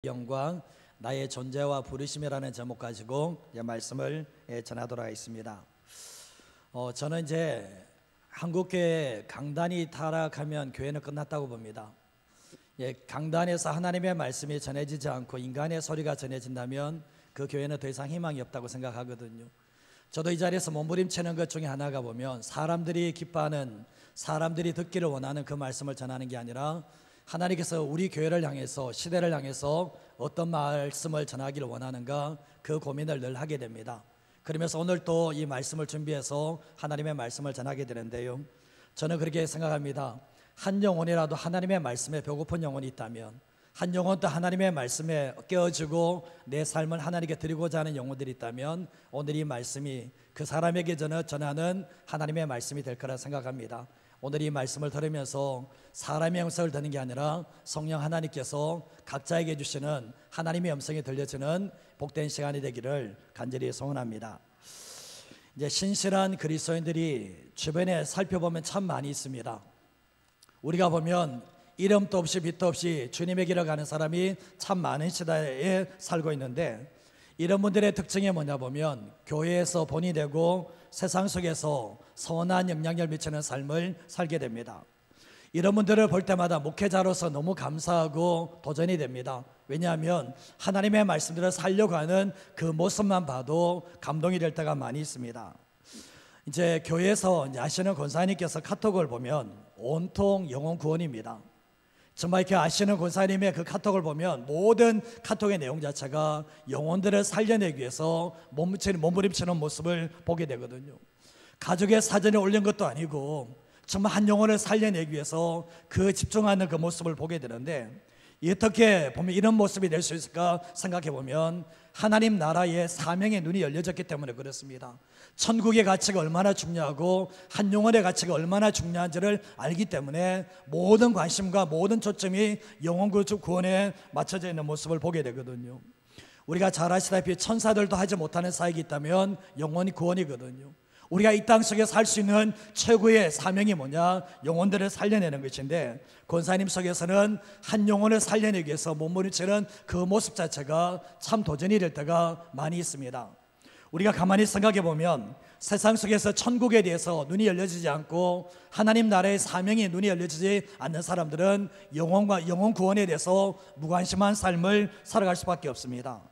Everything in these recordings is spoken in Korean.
영광 나의 존재와 부르심이라는 제목 가지고 말씀을 전하도록 하겠습니다. 저는 이제 한국교회 강단이 타락하면 교회는 끝났다고 봅니다. 강단에서 하나님의 말씀이 전해지지 않고 인간의 소리가 전해진다면 그 교회는 더 이상 희망이 없다고 생각하거든요. 저도 이 자리에서 몸부림치는 것 중에 하나가 보면 사람들이 기뻐하는, 사람들이 듣기를 원하는 그 말씀을 전하는 게 아니라 하나님께서 우리 교회를 향해서, 시대를 향해서 어떤 말씀을 전하기를 원하는가, 그 고민을 늘 하게 됩니다. 그러면서 오늘 또 이 말씀을 준비해서 하나님의 말씀을 전하게 되는데요, 저는 그렇게 생각합니다. 한 영혼이라도 하나님의 말씀에 배고픈 영혼이 있다면, 한 영혼도 하나님의 말씀에 깨어지고 내 삶을 하나님께 드리고자 하는 영혼들이 있다면 오늘 이 말씀이 그 사람에게 전하는 하나님의 말씀이 될 거라 생각합니다. 오늘 이 말씀을 들으면서 사람의 음성을 듣는 게 아니라 성령 하나님께서 각자에게 주시는 하나님의 음성이 들려지는 복된 시간이 되기를 간절히 소원합니다. 이제 신실한 그리스도인들이 주변에 살펴보면 참 많이 있습니다. 우리가 보면 이름도 없이 빛도 없이 주님의 길을 가는 사람이 참 많은 시대에 살고 있는데, 이런 분들의 특징이 뭐냐 보면 교회에서 본이 되고 세상 속에서 선한 영향력을 미치는 삶을 살게 됩니다. 이런 분들을 볼 때마다 목회자로서 너무 감사하고 도전이 됩니다. 왜냐하면 하나님의 말씀들을 살려고 하는 그 모습만 봐도 감동이 될 때가 많이 있습니다. 이제 교회에서 아시는 권사님께서 카톡을 보면 온통 영혼 구원입니다. 정말 이렇게 아시는 권사님의 그 카톡을 보면 모든 카톡의 내용 자체가 영혼들을 살려내기 위해서 몸부림치는 모습을 보게 되거든요. 가족의 사진을 올린 것도 아니고 정말 한 영혼을 살려내기 위해서 그 집중하는 그 모습을 보게 되는데, 어떻게 보면 이런 모습이 될 수 있을까 생각해 보면 하나님 나라의 사명의 눈이 열려졌기 때문에 그렇습니다. 천국의 가치가 얼마나 중요하고 한 영혼의 가치가 얼마나 중요한지를 알기 때문에 모든 관심과 모든 초점이 영혼 구원에 맞춰져 있는 모습을 보게 되거든요. 우리가 잘 아시다시피 천사들도 하지 못하는 사역이 있다면 영혼이 구원이거든요. 우리가 이 땅 속에서 할 수 있는 최고의 사명이 뭐냐? 영혼들을 살려내는 것인데, 권사님 속에서는 한 영혼을 살려내기 위해서 몸부림치는 그 모습 자체가 참 도전이 될 때가 많이 있습니다. 우리가 가만히 생각해 보면 세상 속에서 천국에 대해서 눈이 열려지지 않고 하나님 나라의 사명에 눈이 열려지지 않는 사람들은 영혼 구원에 대해서 무관심한 삶을 살아갈 수밖에 없습니다.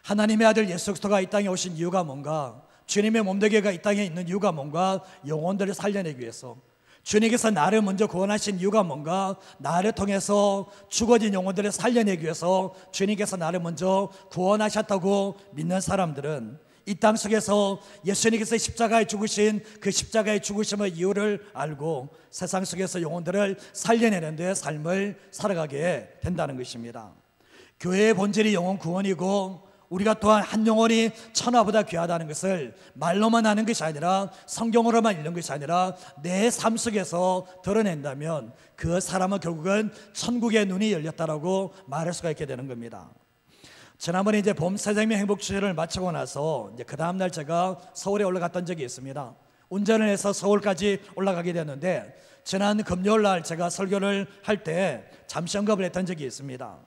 하나님의 아들 예수 그리스도가 이 땅에 오신 이유가 뭔가? 주님의 몸되게가 이 땅에 있는 이유가 뭔가? 영혼들을 살려내기 위해서. 주님께서 나를 먼저 구원하신 이유가 뭔가? 나를 통해서 죽어진 영혼들을 살려내기 위해서 주님께서 나를 먼저 구원하셨다고 믿는 사람들은 이 땅 속에서 예수님께서 십자가에 죽으신 그 십자가의 죽으심의 이유를 알고 세상 속에서 영혼들을 살려내는 데 삶을 살아가게 된다는 것입니다. 교회의 본질이 영혼 구원이고, 우리가 또한 한 영혼이 천하보다 귀하다는 것을 말로만 하는 것이 아니라, 성경으로만 읽는 것이 아니라 내 삶 속에서 드러낸다면 그 사람은 결국은 천국의 눈이 열렸다라고 말할 수가 있게 되는 겁니다. 지난번에 이제 봄 새생명 행복 주일을 마치고 나서 이제 그 다음날 제가 서울에 올라갔던 적이 있습니다. 운전을 해서 서울까지 올라가게 됐는데, 지난 금요일 날 제가 설교를 할 때 잠시 언급을 했던 적이 있습니다.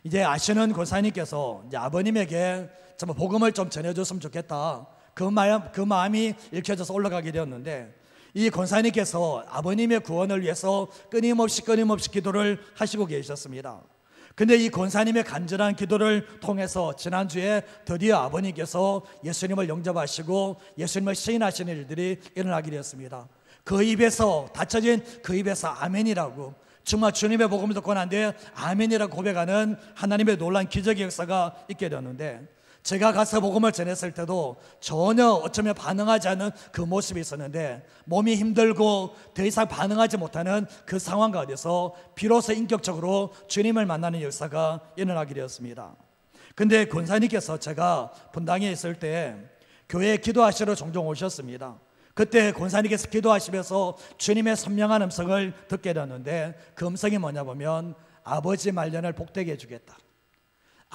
이제 아시는 권사님께서 이제 아버님에게 정말 복음을 좀 전해줬으면 좋겠다, 그 마음이 읽혀져서 올라가게 되었는데, 이 권사님께서 아버님의 구원을 위해서 끊임없이 기도를 하시고 계셨습니다. 근데 이 권사님의 간절한 기도를 통해서 지난주에 드디어 아버님께서 예수님을 영접하시고 예수님을 시인하시는 일들이 일어나게 되었습니다. 그 입에서, 닫혀진 그 입에서 아멘이라고, 정말 주님의 복음을 듣고 난 뒤에 아멘이라고 고백하는 하나님의 놀라운 기적의 역사가 있게 되었는데, 제가 가서 복음을 전했을 때도 전혀 어쩌면 반응하지 않는 그 모습이 있었는데, 몸이 힘들고 더 이상 반응하지 못하는 그 상황 가운데서 비로소 인격적으로 주님을 만나는 역사가 일어나게 되었습니다. 근데 권사님께서 제가 분당에 있을 때 교회에 기도하시러 종종 오셨습니다. 그때 권사님께서 기도하시면서 주님의 선명한 음성을 듣게 되었는데, 그 음성이 뭐냐 보면 아버지 말년을 복되게 해주겠다,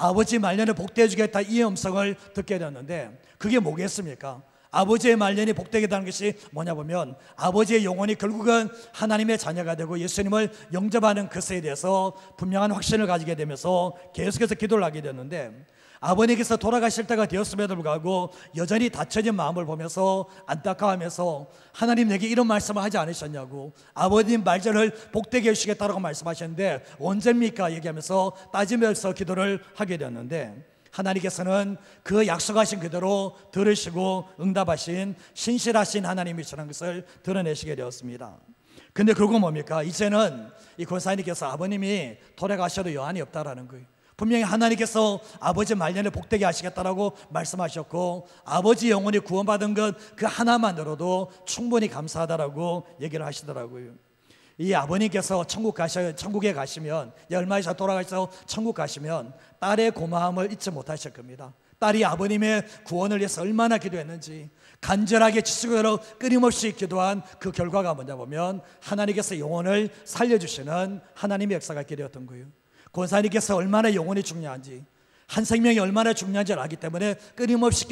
아버지 말년을 복되게 해주겠다, 이 음성을 듣게 되었는데, 그게 뭐겠습니까? 아버지의 말년이 복되게 되는 것이 뭐냐 보면 아버지의 영혼이 결국은 하나님의 자녀가 되고 예수님을 영접하는 것에 대해서 분명한 확신을 가지게 되면서 계속해서 기도를 하게 되었는데, 아버님께서 돌아가실 때가 되었음에도 불구하고 여전히 닫혀진 마음을 보면서 안타까워하면서 하나님 내게 이런 말씀을 하지 않으셨냐고, 아버님 말전을 복되게 해주시겠다라고 말씀하셨는데 언제입니까? 얘기하면서 따지면서 기도를 하게 되었는데, 하나님께서는 그 약속하신 그대로 들으시고 응답하신 신실하신 하나님이시라는 것을 드러내시게 되었습니다. 근데 그거 뭡니까? 이제는 이 권사님께서 아버님이 돌아가셔도 여한이 없다라는 거예요. 분명히 하나님께서 아버지 말년을 복되게 하시겠다라고 말씀하셨고, 아버지 영혼이 구원받은 것 그 하나만으로도 충분히 감사하다라고 얘기를 하시더라고요. 이 아버님께서 천국에 가시면, 얼마 전에 돌아가셔서 천국 가시면 딸의 고마움을 잊지 못하실 겁니다. 딸이 아버님의 구원을 위해서 얼마나 기도했는지, 간절하게 지속적으로 끊임없이 기도한 그 결과가 뭐냐 보면 하나님께서 영혼을 살려주시는 하나님의 역사가 있게 되었던 거예요. 권사님께서 얼마나 영혼이 중요한지, 한 생명이 얼마나 중요한지를 알기 때문에 끊임없이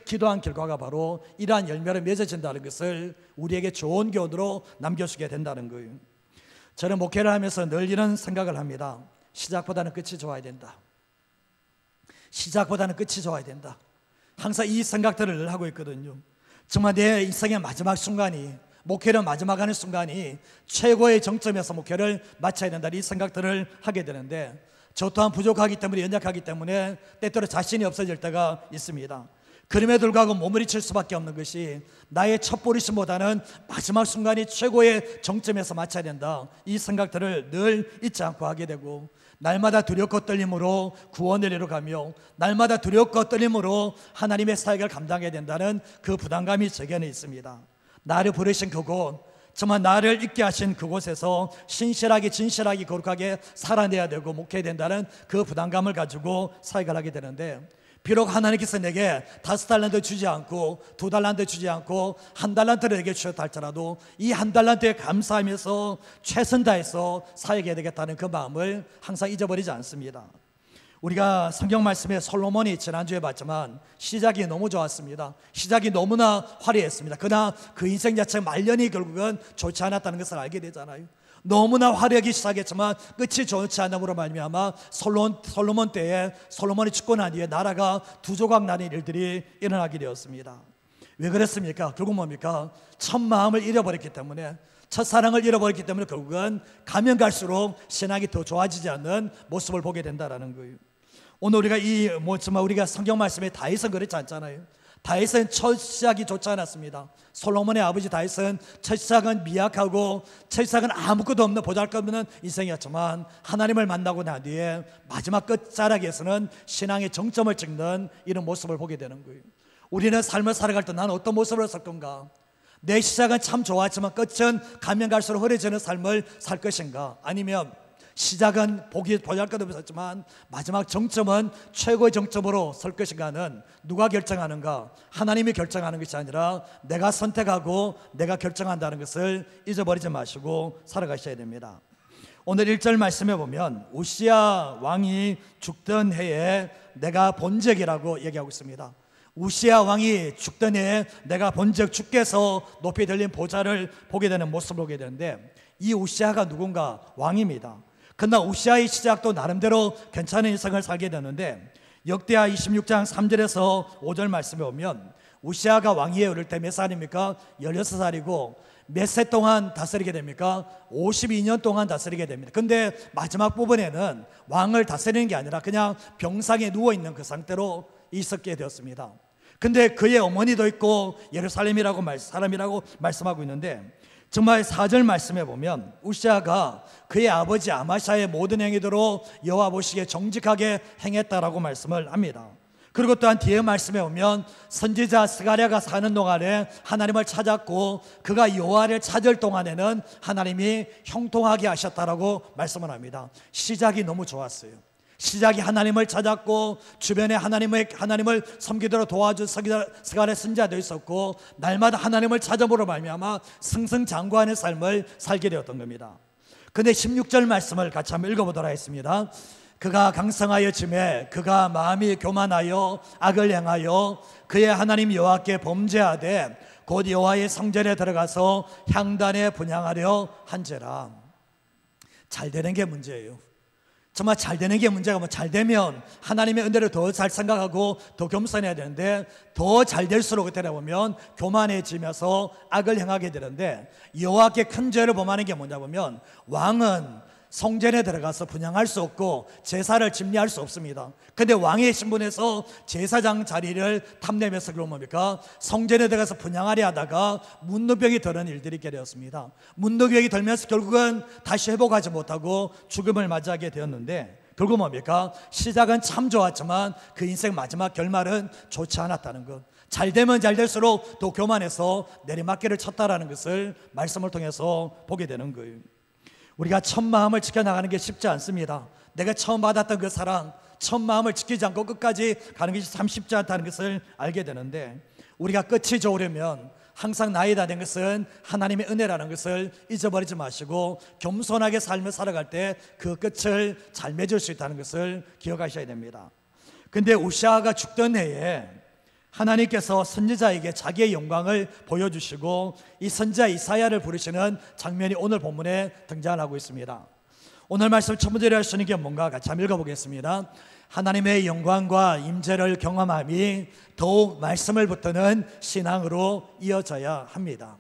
기도한 결과가 바로 이러한 열매로 맺어진다는 것을 우리에게 좋은 교훈으로 남겨주게 된다는 거예요. 저는 목회를 하면서 늘 이런 생각을 합니다. 시작보다는 끝이 좋아야 된다. 시작보다는 끝이 좋아야 된다. 항상 이 생각들을 늘 하고 있거든요. 정말 내 인생의 마지막 순간이, 목회를 마지막 하는 순간이 최고의 정점에서 목회를 마쳐야 된다, 이 생각들을 하게 되는데, 저 또한 부족하기 때문에, 연약하기 때문에 때때로 자신이 없어질 때가 있습니다. 그럼에도 불구하고 몸부림칠 수밖에 없는 것이 나의 첫 부르심보다는 마지막 순간이 최고의 정점에서 마쳐야 된다, 이 생각들을 늘 잊지 않고 하게 되고, 날마다 두렵고 떨림으로 구원을 이루어가며 날마다 두렵고 떨림으로 하나님의 사역을 감당해야 된다는 그 부담감이 제게는 있습니다. 나를 부르신 그곳, 정말 나를 있게 하신 그곳에서 신실하게 진실하게 거룩하게 살아내야 되고 목해야 된다는 그 부담감을 가지고 사역을 하게 되는데, 비록 하나님께서 내게 5달란트 주지 않고 2달란트 주지 않고 1달란트를 내게 주셨다 할지라도 이 1달란트에 감사하면서 최선 다해서 사역해야 되겠다는 그 마음을 항상 잊어버리지 않습니다. 우리가 성경 말씀에 솔로몬이 지난주에 봤지만 시작이 너무 좋았습니다. 시작이 너무나 화려했습니다. 그러나 그 인생 자체가 말년이 결국은 좋지 않았다는 것을 알게 되잖아요. 너무나 화려하게 시작했지만 끝이 좋지 않음으로 말미암아 솔로몬 때에 솔로몬이 죽고 난 뒤에 나라가 2조각 나는 일들이 일어나게 되었습니다. 왜 그랬습니까? 결국 뭡니까? 첫 마음을 잃어버렸기 때문에, 첫사랑을 잃어버렸기 때문에 결국은 가면 갈수록 신앙이 더 좋아지지 않는 모습을 보게 된다는 거예요. 오늘 우리가 성경 말씀에 다윗은 그렇지 않잖아요. 다윗은 첫 시작이 좋지 않았습니다. 솔로몬의 아버지 다윗은 첫 시작은 미약하고 첫 시작은 아무것도 없는 보잘것없는 인생이었지만 하나님을 만나고 난 뒤에 마지막 끝자락에서는 신앙의 정점을 찍는 이런 모습을 보게 되는 거예요. 우리는 삶을 살아갈 때 나는 어떤 모습으로 살 건가? 내 시작은 참 좋았지만 끝은 가면 갈수록 흐려지는 삶을 살 것인가? 아니면 시작은 보잘것없었지만 마지막 정점은 최고의 정점으로 설 것인가는 누가 결정하는가? 하나님이 결정하는 것이 아니라 내가 선택하고 내가 결정한다는 것을 잊어버리지 마시고 살아가셔야 됩니다. 오늘 1절 말씀에 보면 우시야 왕이 죽던 해에 내가 본 적이라고 얘기하고 있습니다. 우시야 왕이 죽던 해에 내가 본 적, 주께서 높이 들린 보좌를 보게 되는 모습을 보게 되는데, 이 우시야가 누군가? 왕입니다. 그러나 우시야의 시작도 나름대로 괜찮은 인생을 살게 되는데, 역대하 26장 3절에서 5절 말씀에 보면 우시야가 왕위에 오를 때 몇 살입니까? 16살이고 몇 세 동안 다스리게 됩니까? 52년 동안 다스리게 됩니다. 근데 마지막 부분에는 왕을 다스리는 게 아니라 그냥 병상에 누워있는 그 상태로 있었게 되었습니다. 근데 그의 어머니도 있고 예루살렘이라고 사람이라고 말씀하고 있는데, 정말 4절 말씀에 보면 우시야가 그의 아버지 아마샤의 모든 행위대로 여호와 보시기에 정직하게 행했다라고 말씀을 합니다. 그리고 또한 뒤에 말씀에 보면 선지자 스가랴가 사는 동안에 하나님을 찾았고 그가 여호와를 찾을 동안에는 하나님이 형통하게 하셨다라고 말씀을 합니다. 시작이 너무 좋았어요. 시작이 하나님을 찾았고 주변에 하나님을 섬기도록 도와준 스가랴 선지자도 있었고 날마다 하나님을 찾아보러 말미암아 승승장구하는 삶을 살게 되었던 겁니다. 근데 16절 말씀을 같이 한번 읽어보도록 하겠습니다. 그가 강성하여짐에 그가 마음이 교만하여 악을 행하여 그의 하나님 여호와께 범죄하되 곧 여호와의 성전에 들어가서 향단에 분향하려 한지라. 잘 되는 게 문제예요. 정말 잘 되는 게 문제가 뭐 잘 되면 하나님의 은혜를 더 잘 생각하고 더 겸손해야 되는데 더 잘 될수록 그때 보면 교만해지면서 악을 행하게 되는데 여호와께 큰 죄를 범하는 게 뭐냐 보면 왕은 성전에 들어가서 분향할 수 없고 제사를 집례할 수 없습니다. 근데 왕의 신분에서 제사장 자리를 탐내면서 그런 뭡니까? 성전에 들어가서 분향하려 하다가 문둥병이 드는 일들이 있게 되었습니다. 문둥병이 들면서 결국은 다시 회복하지 못하고 죽음을 맞이하게 되었는데 결국 뭡니까? 시작은 참 좋았지만 그 인생 마지막 결말은 좋지 않았다는 것. 잘 되면 잘 될수록 더 교만해서 내리막길을 쳤다라는 것을 말씀을 통해서 보게 되는 거예요. 우리가 첫 마음을 지켜나가는 게 쉽지 않습니다. 내가 처음 받았던 그 사랑, 첫 마음을 지키지 않고 끝까지 가는 것이 참 쉽지 않다는 것을 알게 되는데 우리가 끝이 좋으려면 항상 나이다 된 것은 하나님의 은혜라는 것을 잊어버리지 마시고 겸손하게 삶을 살아갈 때 그 끝을 잘 맺을 수 있다는 것을 기억하셔야 됩니다. 근데 우시아가 죽던 해에 하나님께서 선지자에게 자기의 영광을 보여주시고 이 선지자 이사야를 부르시는 장면이 오늘 본문에 등장하고 있습니다. 오늘 말씀 첫 번째로 할 수 있는 게 뭔가 같이 한번 읽어보겠습니다. 하나님의 영광과 임재를 경험함이 더욱 말씀을 붙드는 신앙으로 이어져야 합니다.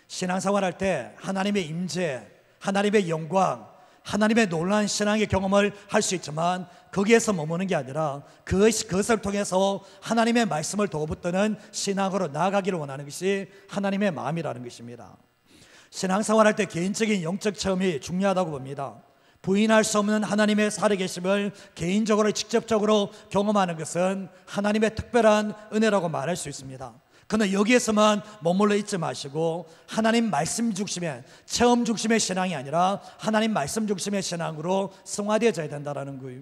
신앙생활할 때 하나님의 임재, 하나님의 영광, 하나님의 놀라운 신앙의 경험을 할 수 있지만 거기에서 머무는 게 아니라 그것을 통해서 하나님의 말씀을 더 붙드는 신앙으로 나아가기를 원하는 것이 하나님의 마음이라는 것입니다. 신앙생활할 때 개인적인 영적 체험이 중요하다고 봅니다. 부인할 수 없는 하나님의 살아계심을 개인적으로 직접적으로 경험하는 것은 하나님의 특별한 은혜라고 말할 수 있습니다. 그러나 여기에서만 머물러 있지 마시고 하나님 말씀 중심의 체험 중심의 신앙이 아니라 하나님 말씀 중심의 신앙으로 승화되어져야 된다는 거예요.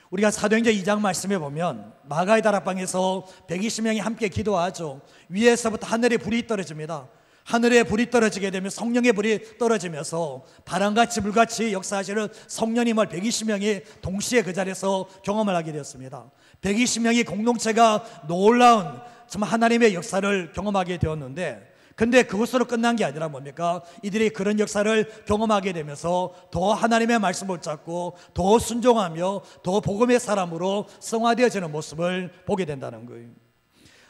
우리가 사도행전 2장 말씀에 보면 마가의 다락방에서 120명이 함께 기도하죠. 위에서부터 하늘에 불이 떨어집니다. 하늘에 불이 떨어지게 되면 성령의 불이 떨어지면서 바람같이 불같이 역사하시는 성령님을 120명이 동시에 그 자리에서 경험을 하게 되었습니다. 120명이 공동체가 놀라운 정말 하나님의 역사를 경험하게 되었는데 근데 그것으로 끝난 게 아니라 뭡니까? 이들이 그런 역사를 경험하게 되면서 더 하나님의 말씀을 붙잡고 더 순종하며 더 복음의 사람으로 성화되어지는 모습을 보게 된다는 거예요.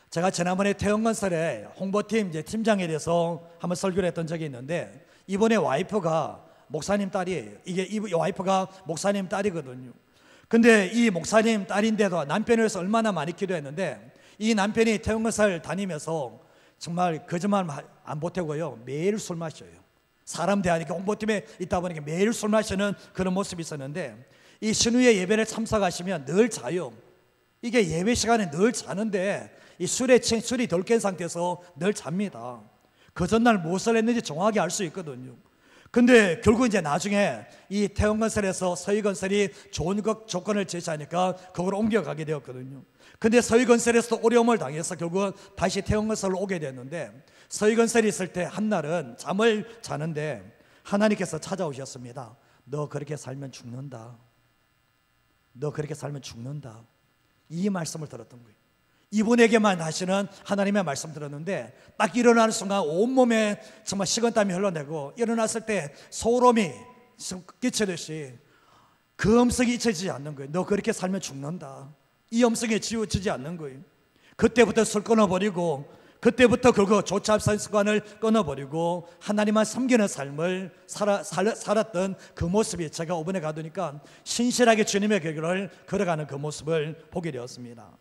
제가 지난번에 태영건설의 홍보팀 팀장에 대해서 한번 설교를 했던 적이 있는데 이번에 와이프가 목사님 딸이에요. 이 와이프가 목사님 딸이거든요. 근데 이 목사님 딸인데도 남편을 위해서 얼마나 많이 기도했는데 이 남편이 태영건설 다니면서 정말 거짓말 안 보태고요 매일 술 마셔요. 사람 대하니까 홍보팀에 있다 보니까 매일 술 마시는 그런 모습이 있었는데 이 신우의 예배를 참석하시면 늘 자요. 이게 예배 시간에 늘 자는데 이 술이 덜 깬 상태에서 늘 잡니다. 그 전날 무엇을 했는지 정확히 알 수 있거든요. 근데 결국 이제 나중에 이 태영건설에서 서희건설이 좋은 조건을 제시하니까 그걸 옮겨가게 되었거든요. 근데 서희건설에서 어려움을 당해서 결국 다시 태영건설로 오게 됐는데 서희건설이 있을 때 한날은 잠을 자는데 하나님께서 찾아오셨습니다. 너 그렇게 살면 죽는다. 너 그렇게 살면 죽는다. 이 말씀을 들었던 거예요. 이분에게만 하시는 하나님의 말씀 들었는데 딱 일어나는 순간 온몸에 정말 식은땀이 흘러내고 일어났을 때 소름이 끼치듯이 그 음성이 잊혀지지 않는 거예요. 너 그렇게 살면 죽는다. 이 음성이 지워지지 않는 거예요. 그때부터 술 끊어버리고 그때부터 그거 조차합산 습관을 끊어버리고 하나님만 섬기는 삶을 살았던 그 모습이 제가 이번에 가보니까 신실하게 주님의 길을 걸어가는 그 모습을 보게 되었습니다.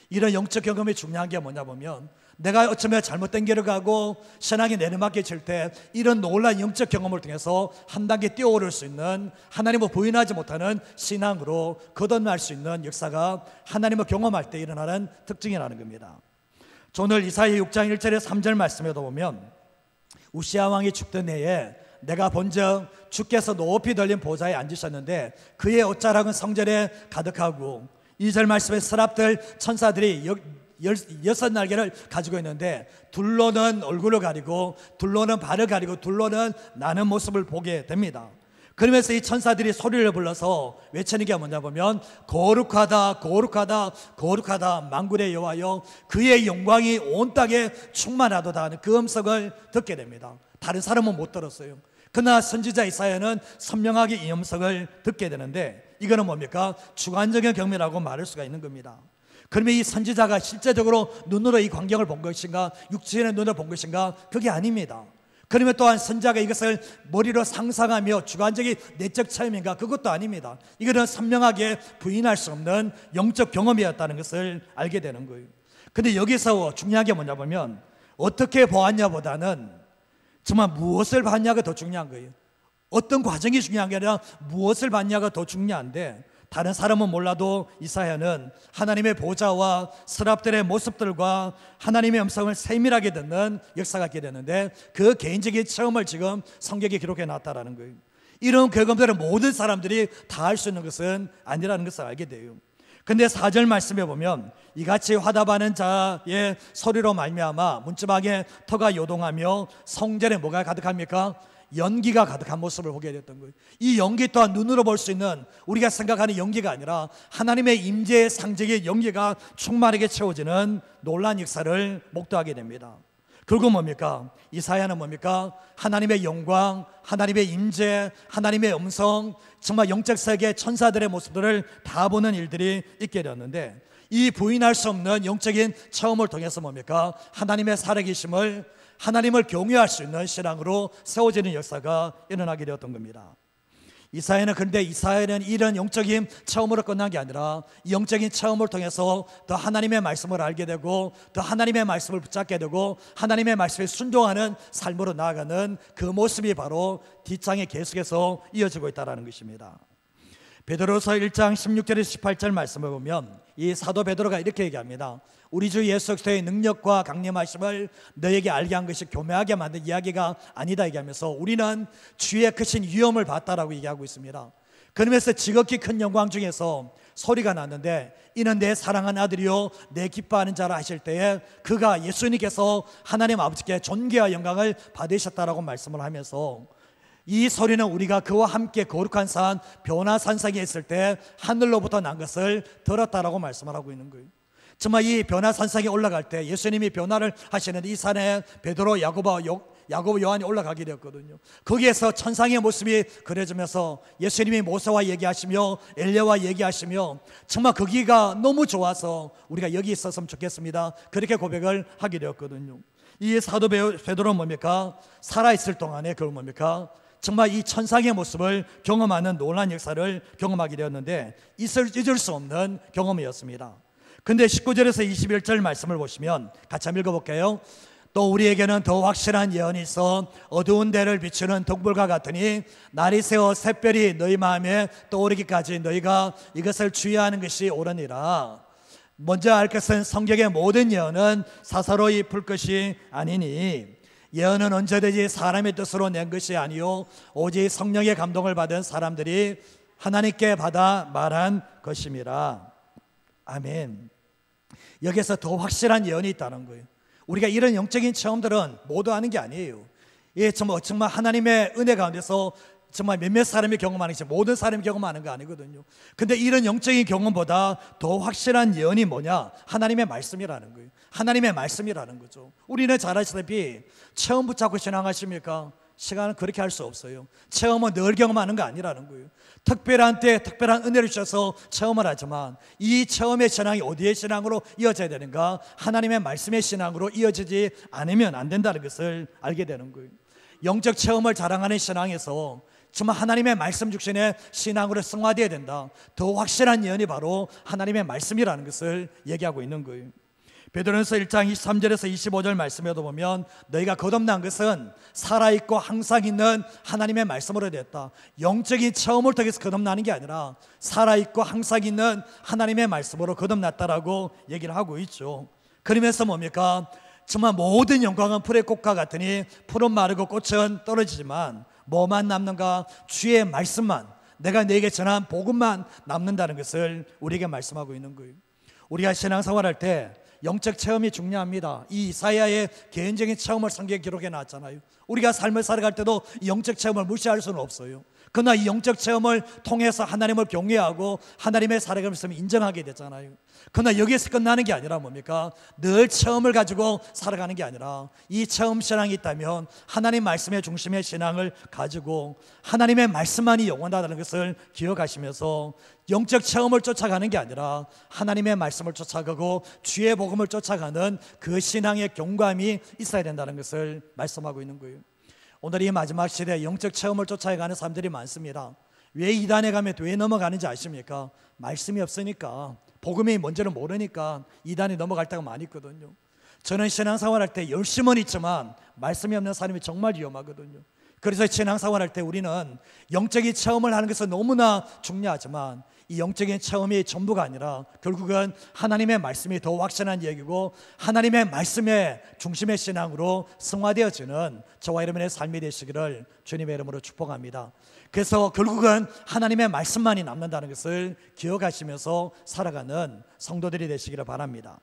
이런 영적 경험이 중요한 게 뭐냐 보면 내가 어쩌면 잘못된 길을 가고 신앙이 내리막길 때 이런 놀라운 영적 경험을 통해서 한 단계 뛰어오를 수 있는 하나님을 부인하지 못하는 신앙으로 거듭날 수 있는 역사가 하나님을 경험할 때 일어나는 특징이라는 겁니다. 오늘 이사야 6장 1절에서 3절 말씀에도 보면 우시아 왕이 죽던 해에 내가 본즉 주께서 높이 들린 보좌에 앉으셨는데 그의 옷자락은 성전에 가득하고 2절 말씀에 서랍들 천사들이 6날개를 가지고 있는데 둘로는 얼굴을 가리고 둘로는 발을 가리고 둘로는 나는 모습을 보게 됩니다. 그러면서 이 천사들이 소리를 불러서 외치는 게 뭐냐 보면 거룩하다 거룩하다 거룩하다 만군의 여호와여 그의 영광이 온 땅에 충만하도다 하는 그 음성을 듣게 됩니다. 다른 사람은 못 들었어요. 그러나 선지자 이사야는 선명하게 이 음성을 듣게 되는데, 이거는 뭡니까? 주관적인 경험이라고 말할 수가 있는 겁니다. 그러면 이 선지자가 실제적으로 눈으로 이 광경을 본 것인가, 육신의 눈으로 본 것인가? 그게 아닙니다. 그러면 또한 선지자가 이것을 머리로 상상하며 주관적인 내적 체험인가? 그것도 아닙니다. 이거는 선명하게 부인할 수 없는 영적 경험이었다는 것을 알게 되는 거예요. 근데 여기서 중요한 게 뭐냐 보면 어떻게 보았냐보다는 정말 무엇을 봤냐가 더 중요한 거예요. 어떤 과정이 중요한 게 아니라 무엇을 봤냐가 더 중요한데, 다른 사람은 몰라도 이사야는 하나님의 보좌와 서랍들의 모습들과 하나님의 음성을 세밀하게 듣는 역사가 있게 되는데, 그 개인적인 체험을 지금 성경에 기록해 놨다라는 거예요. 이런 경험들은 모든 사람들이 다 할 수 있는 것은 아니라는 것을 알게 돼요. 근데 4절 말씀에 보면 이같이 화답하는 자의 소리로 말미암아 문지방에 터가 요동하며 성전에 뭐가 가득합니까? 연기가 가득한 모습을 보게 됐던 거예요. 이 연기 또한 눈으로 볼 수 있는, 우리가 생각하는 연기가 아니라 하나님의 임재의 상징의 연기가 충만하게 채워지는 놀라운 역사를 목도하게 됩니다. 결국 뭡니까? 이사야는 뭡니까? 하나님의 영광, 하나님의 임재, 하나님의 음성, 정말 영적 세계 천사들의 모습들을 다 보는 일들이 있게 되었는데, 이 부인할 수 없는 영적인 체험을 통해서 뭡니까? 하나님의 살아계심을, 하나님을 경외할 수 있는 신앙으로 세워지는 역사가 일어나게 되었던 겁니다. 그런데 이사야는 이런 영적인 체험으로 끝난 게 아니라 이 영적인 체험을 통해서 더 하나님의 말씀을 알게 되고 더 하나님의 말씀을 붙잡게 되고 하나님의 말씀에 순종하는 삶으로 나아가는 그 모습이 바로 뒷장에 계속해서 이어지고 있다는 것입니다. 베드로서 1장 16절에서 18절 말씀을 보면 이 사도 베드로가 이렇게 얘기합니다. 우리 주 예수 그리스도의 능력과 강림하심을 너에게 알게 한 것이 교묘하게 만든 이야기가 아니다 얘기하면서 우리는 주의 크신 위엄을 봤다라고 얘기하고 있습니다. 그러면서 지극히 큰 영광 중에서 소리가 났는데 이는 내 사랑하는 아들이요 내 기뻐하는 자라 하실 때에 그가 예수님께서 하나님 아버지께 존귀와 영광을 받으셨다라고 말씀을 하면서 이 소리는 우리가 그와 함께 거룩한 산 변화산상에 있을 때 하늘로부터 난 것을 들었다라고 말씀을 하고 있는 거예요. 정말 이 변화산상에 올라갈 때 예수님이 변화를 하시는데 이 산에 베드로, 야고보, 요한이 올라가게 되었거든요. 거기에서 천상의 모습이 그려지면서 예수님이 모세와 얘기하시며 엘리야와 얘기하시며 정말 거기가 너무 좋아서 우리가 여기 있었으면 좋겠습니다, 그렇게 고백을 하게 되었거든요. 이 사도 베드로는 뭡니까? 살아있을 동안에 그걸 뭡니까? 정말 이 천상의 모습을 경험하는 놀라운 역사를 경험하게 되었는데 잊을 수 없는 경험이었습니다. 근데 19절에서 21절 말씀을 보시면 같이 한번 읽어볼게요. 또 우리에게는 더 확실한 예언이 있어 어두운 데를 비추는 등불과 같으니 날이 새어 샛별이 너희 마음에 떠오르기까지 너희가 이것을 주의하는 것이 옳으니라. 먼저 알 것은 성경의 모든 예언은 사사로이 풀 것이 아니니 예언은 언제든지 사람의 뜻으로 낸 것이 아니요 오직 성령의 감동을 받은 사람들이 하나님께 받아 말한 것임이라. 아멘. 여기서 더 확실한 예언이 있다는 거예요. 우리가 이런 영적인 체험들은 모두 하는 게 아니에요. 예, 정말 하나님의 은혜 가운데서 정말 몇몇 사람이 경험하는 것이 모든 사람이 경험하는 거 아니거든요. 근데 이런 영적인 경험보다 더 확실한 예언이 뭐냐? 하나님의 말씀이라는 거예요. 하나님의 말씀이라는 거죠. 우리는 잘 아시다시피 체험 붙잡고 신앙하십니까? 시간은 그렇게 할 수 없어요. 체험은 늘 경험하는 거 아니라는 거예요. 특별한 때 특별한 은혜를 주셔서 체험을 하지만 이 체험의 신앙이 어디의 신앙으로 이어져야 되는가? 하나님의 말씀의 신앙으로 이어지지 않으면 안 된다는 것을 알게 되는 거예요. 영적 체험을 자랑하는 신앙에서 정말 하나님의 말씀 중심의 신앙으로 승화되어야 된다. 더 확실한 예언이 바로 하나님의 말씀이라는 것을 얘기하고 있는 거예요. 베드로전서 1장 23절에서 25절 말씀에도 보면 너희가 거듭난 것은 살아있고 항상 있는 하나님의 말씀으로 되었다. 영적인 체험을 통해서 거듭나는 게 아니라 살아있고 항상 있는 하나님의 말씀으로 거듭났다라고 얘기를 하고 있죠. 그러면서 뭡니까? 정말 모든 영광은 풀의 꽃과 같으니 풀은 마르고 꽃은 떨어지지만 뭐만 남는가? 주의 말씀만, 내가 너에게 전한 복음만 남는다는 것을 우리에게 말씀하고 있는 거예요. 우리가 신앙생활할 때 영적 체험이 중요합니다. 이 이사야의 개인적인 체험을 성경에 기록해 놨잖아요. 우리가 삶을 살아갈 때도 영적 체험을 무시할 수는 없어요. 그러나 이 영적 체험을 통해서 하나님을 경외하고 하나님의 살아감을 인정하게 되잖아요. 그러나 여기에서 끝나는 게 아니라 뭡니까? 늘 체험을 가지고 살아가는 게 아니라 이 체험 신앙이 있다면 하나님 말씀의 중심의 신앙을 가지고 하나님의 말씀만이 영원하다는 것을 기억하시면서 영적 체험을 쫓아가는 게 아니라 하나님의 말씀을 쫓아가고 주의 복음을 쫓아가는 그 신앙의 경감이 있어야 된다는 것을 말씀하고 있는 거예요. 오늘 이 마지막 시대에 영적 체험을 쫓아가는 사람들이 많습니다. 왜 이단에 가면 왜 넘어가는지 아십니까? 말씀이 없으니까, 복음이 뭔지를 모르니까 이단에 넘어갈 때가 많이 있거든요. 저는 신앙생활 할 때 열심은 있지만 말씀이 없는 사람이 정말 위험하거든요. 그래서 신앙생활 할 때 우리는 영적인 체험을 하는 것은 너무나 중요하지만 이 영적인 체험이 전부가 아니라 결국은 하나님의 말씀이 더 확실한 얘기고 하나님의 말씀의 중심의 신앙으로 승화되어지는 저와 여러분의 삶이 되시기를 주님의 이름으로 축복합니다. 그래서 결국은 하나님의 말씀만이 남는다는 것을 기억하시면서 살아가는 성도들이 되시기를 바랍니다.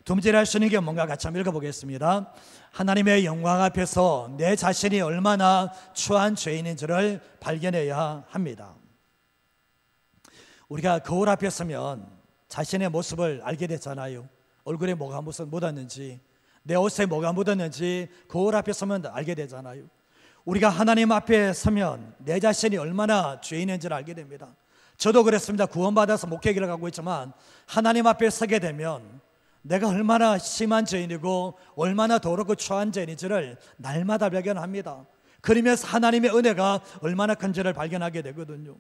두 번째로 할 수 있는 게 뭔가 같이 한번 읽어보겠습니다. 하나님의 영광 앞에서 내 자신이 얼마나 추한 죄인인지를 발견해야 합니다. 우리가 거울 앞에 서면 자신의 모습을 알게 되잖아요. 얼굴에 뭐가 묻었는지, 내 옷에 뭐가 묻었는지 거울 앞에 서면 알게 되잖아요. 우리가 하나님 앞에 서면 내 자신이 얼마나 죄인인지를 알게 됩니다. 저도 그랬습니다. 구원받아서 목회기를 가고 있지만 하나님 앞에 서게 되면 내가 얼마나 심한 죄인이고 얼마나 더럽고 추한 죄인인지를 날마다 발견합니다. 그러면서 하나님의 은혜가 얼마나 큰지를 발견하게 되거든요.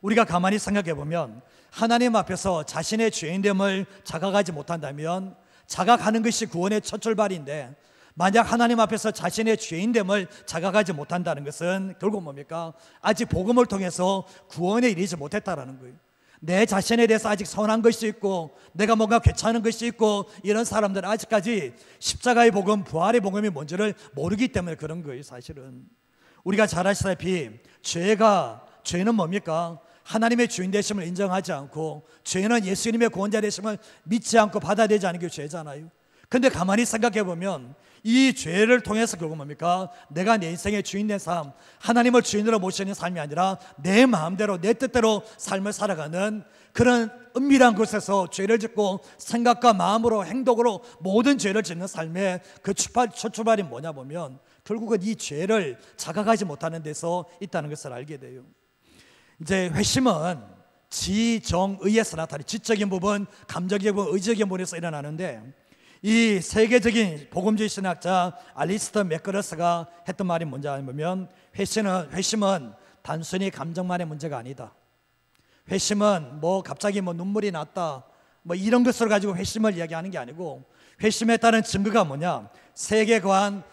우리가 가만히 생각해 보면 하나님 앞에서 자신의 죄인됨을 자각하지 못한다면 자각하는 것이 구원의 첫 출발인데, 만약 하나님 앞에서 자신의 죄인됨을 자각하지 못한다는 것은 결국 뭡니까? 아직 복음을 통해서 구원에 이르지 못했다라는 거예요. 내 자신에 대해서 아직 선한 것이 있고 내가 뭔가 괜찮은 것이 있고 이런 사람들은 아직까지 십자가의 복음, 부활의 복음이 뭔지를 모르기 때문에 그런 거예요. 사실은 우리가 잘 아시다시피 죄는 뭡니까? 하나님의 주인 되심을 인정하지 않고, 죄는 예수님의 구원자 되심을 믿지 않고 받아들이지 않는 게 죄잖아요. 근데 가만히 생각해 보면 이 죄를 통해서 결국 뭡니까? 내가 내 인생의 주인 된 삶, 하나님을 주인으로 모시는 삶이 아니라 내 마음대로 내 뜻대로 삶을 살아가는 그런 은밀한 곳에서 죄를 짓고 생각과 마음으로 행동으로 모든 죄를 짓는 삶의 그 첫 출발이 뭐냐 보면 결국은 이 죄를 자각하지 못하는 데서 있다는 것을 알게 돼요. 이제 회심은 지정의에서 나타나는 지적인 부분, 감정적인 부분, 의적인 부분에서 일어나는데, 이 세계적인 복음주의 신학자 알리스터 맥거러스가 했던 말이 뭔지 알면, 회심은 단순히 감정만의 문제가 아니다. 회심은 갑자기 눈물이 났다 이런 것을 가지고 회심을 이야기하는 게 아니고, 회심에 따른 증거가 뭐냐? 세계관,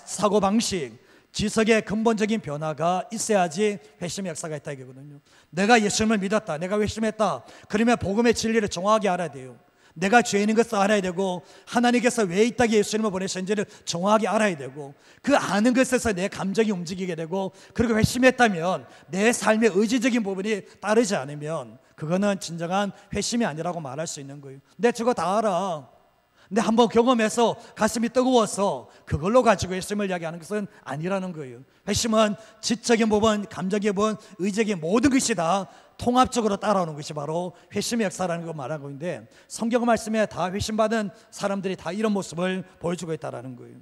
사고방식, 지성의 근본적인 변화가 있어야지 회심의 역사가 있다 이거거든요. 내가 예수님을 믿었다, 내가 회심했다, 그러면 복음의 진리를 정확하게 알아야 돼요. 내가 죄인인 것을 알아야 되고 하나님께서 왜 이 땅에 예수님을 보내셨는지를 정확하게 알아야 되고, 그 아는 것에서 내 감정이 움직이게 되고, 그리고 회심했다면 내 삶의 의지적인 부분이 따르지 않으면 그거는 진정한 회심이 아니라고 말할 수 있는 거예요. 내 저거 다 알아, 근데 한번 경험해서 가슴이 뜨거워서 그걸로 가지고 회심을 이야기하는 것은 아니라는 거예요. 회심은 지적인 부분, 감정의 부분, 의적인 모든 것이 다 통합적으로 따라오는 것이 바로 회심의 역사라는 걸 말하고 있는데, 성경 말씀에 다 회심받은 사람들이 다 이런 모습을 보여주고 있다는 거예요.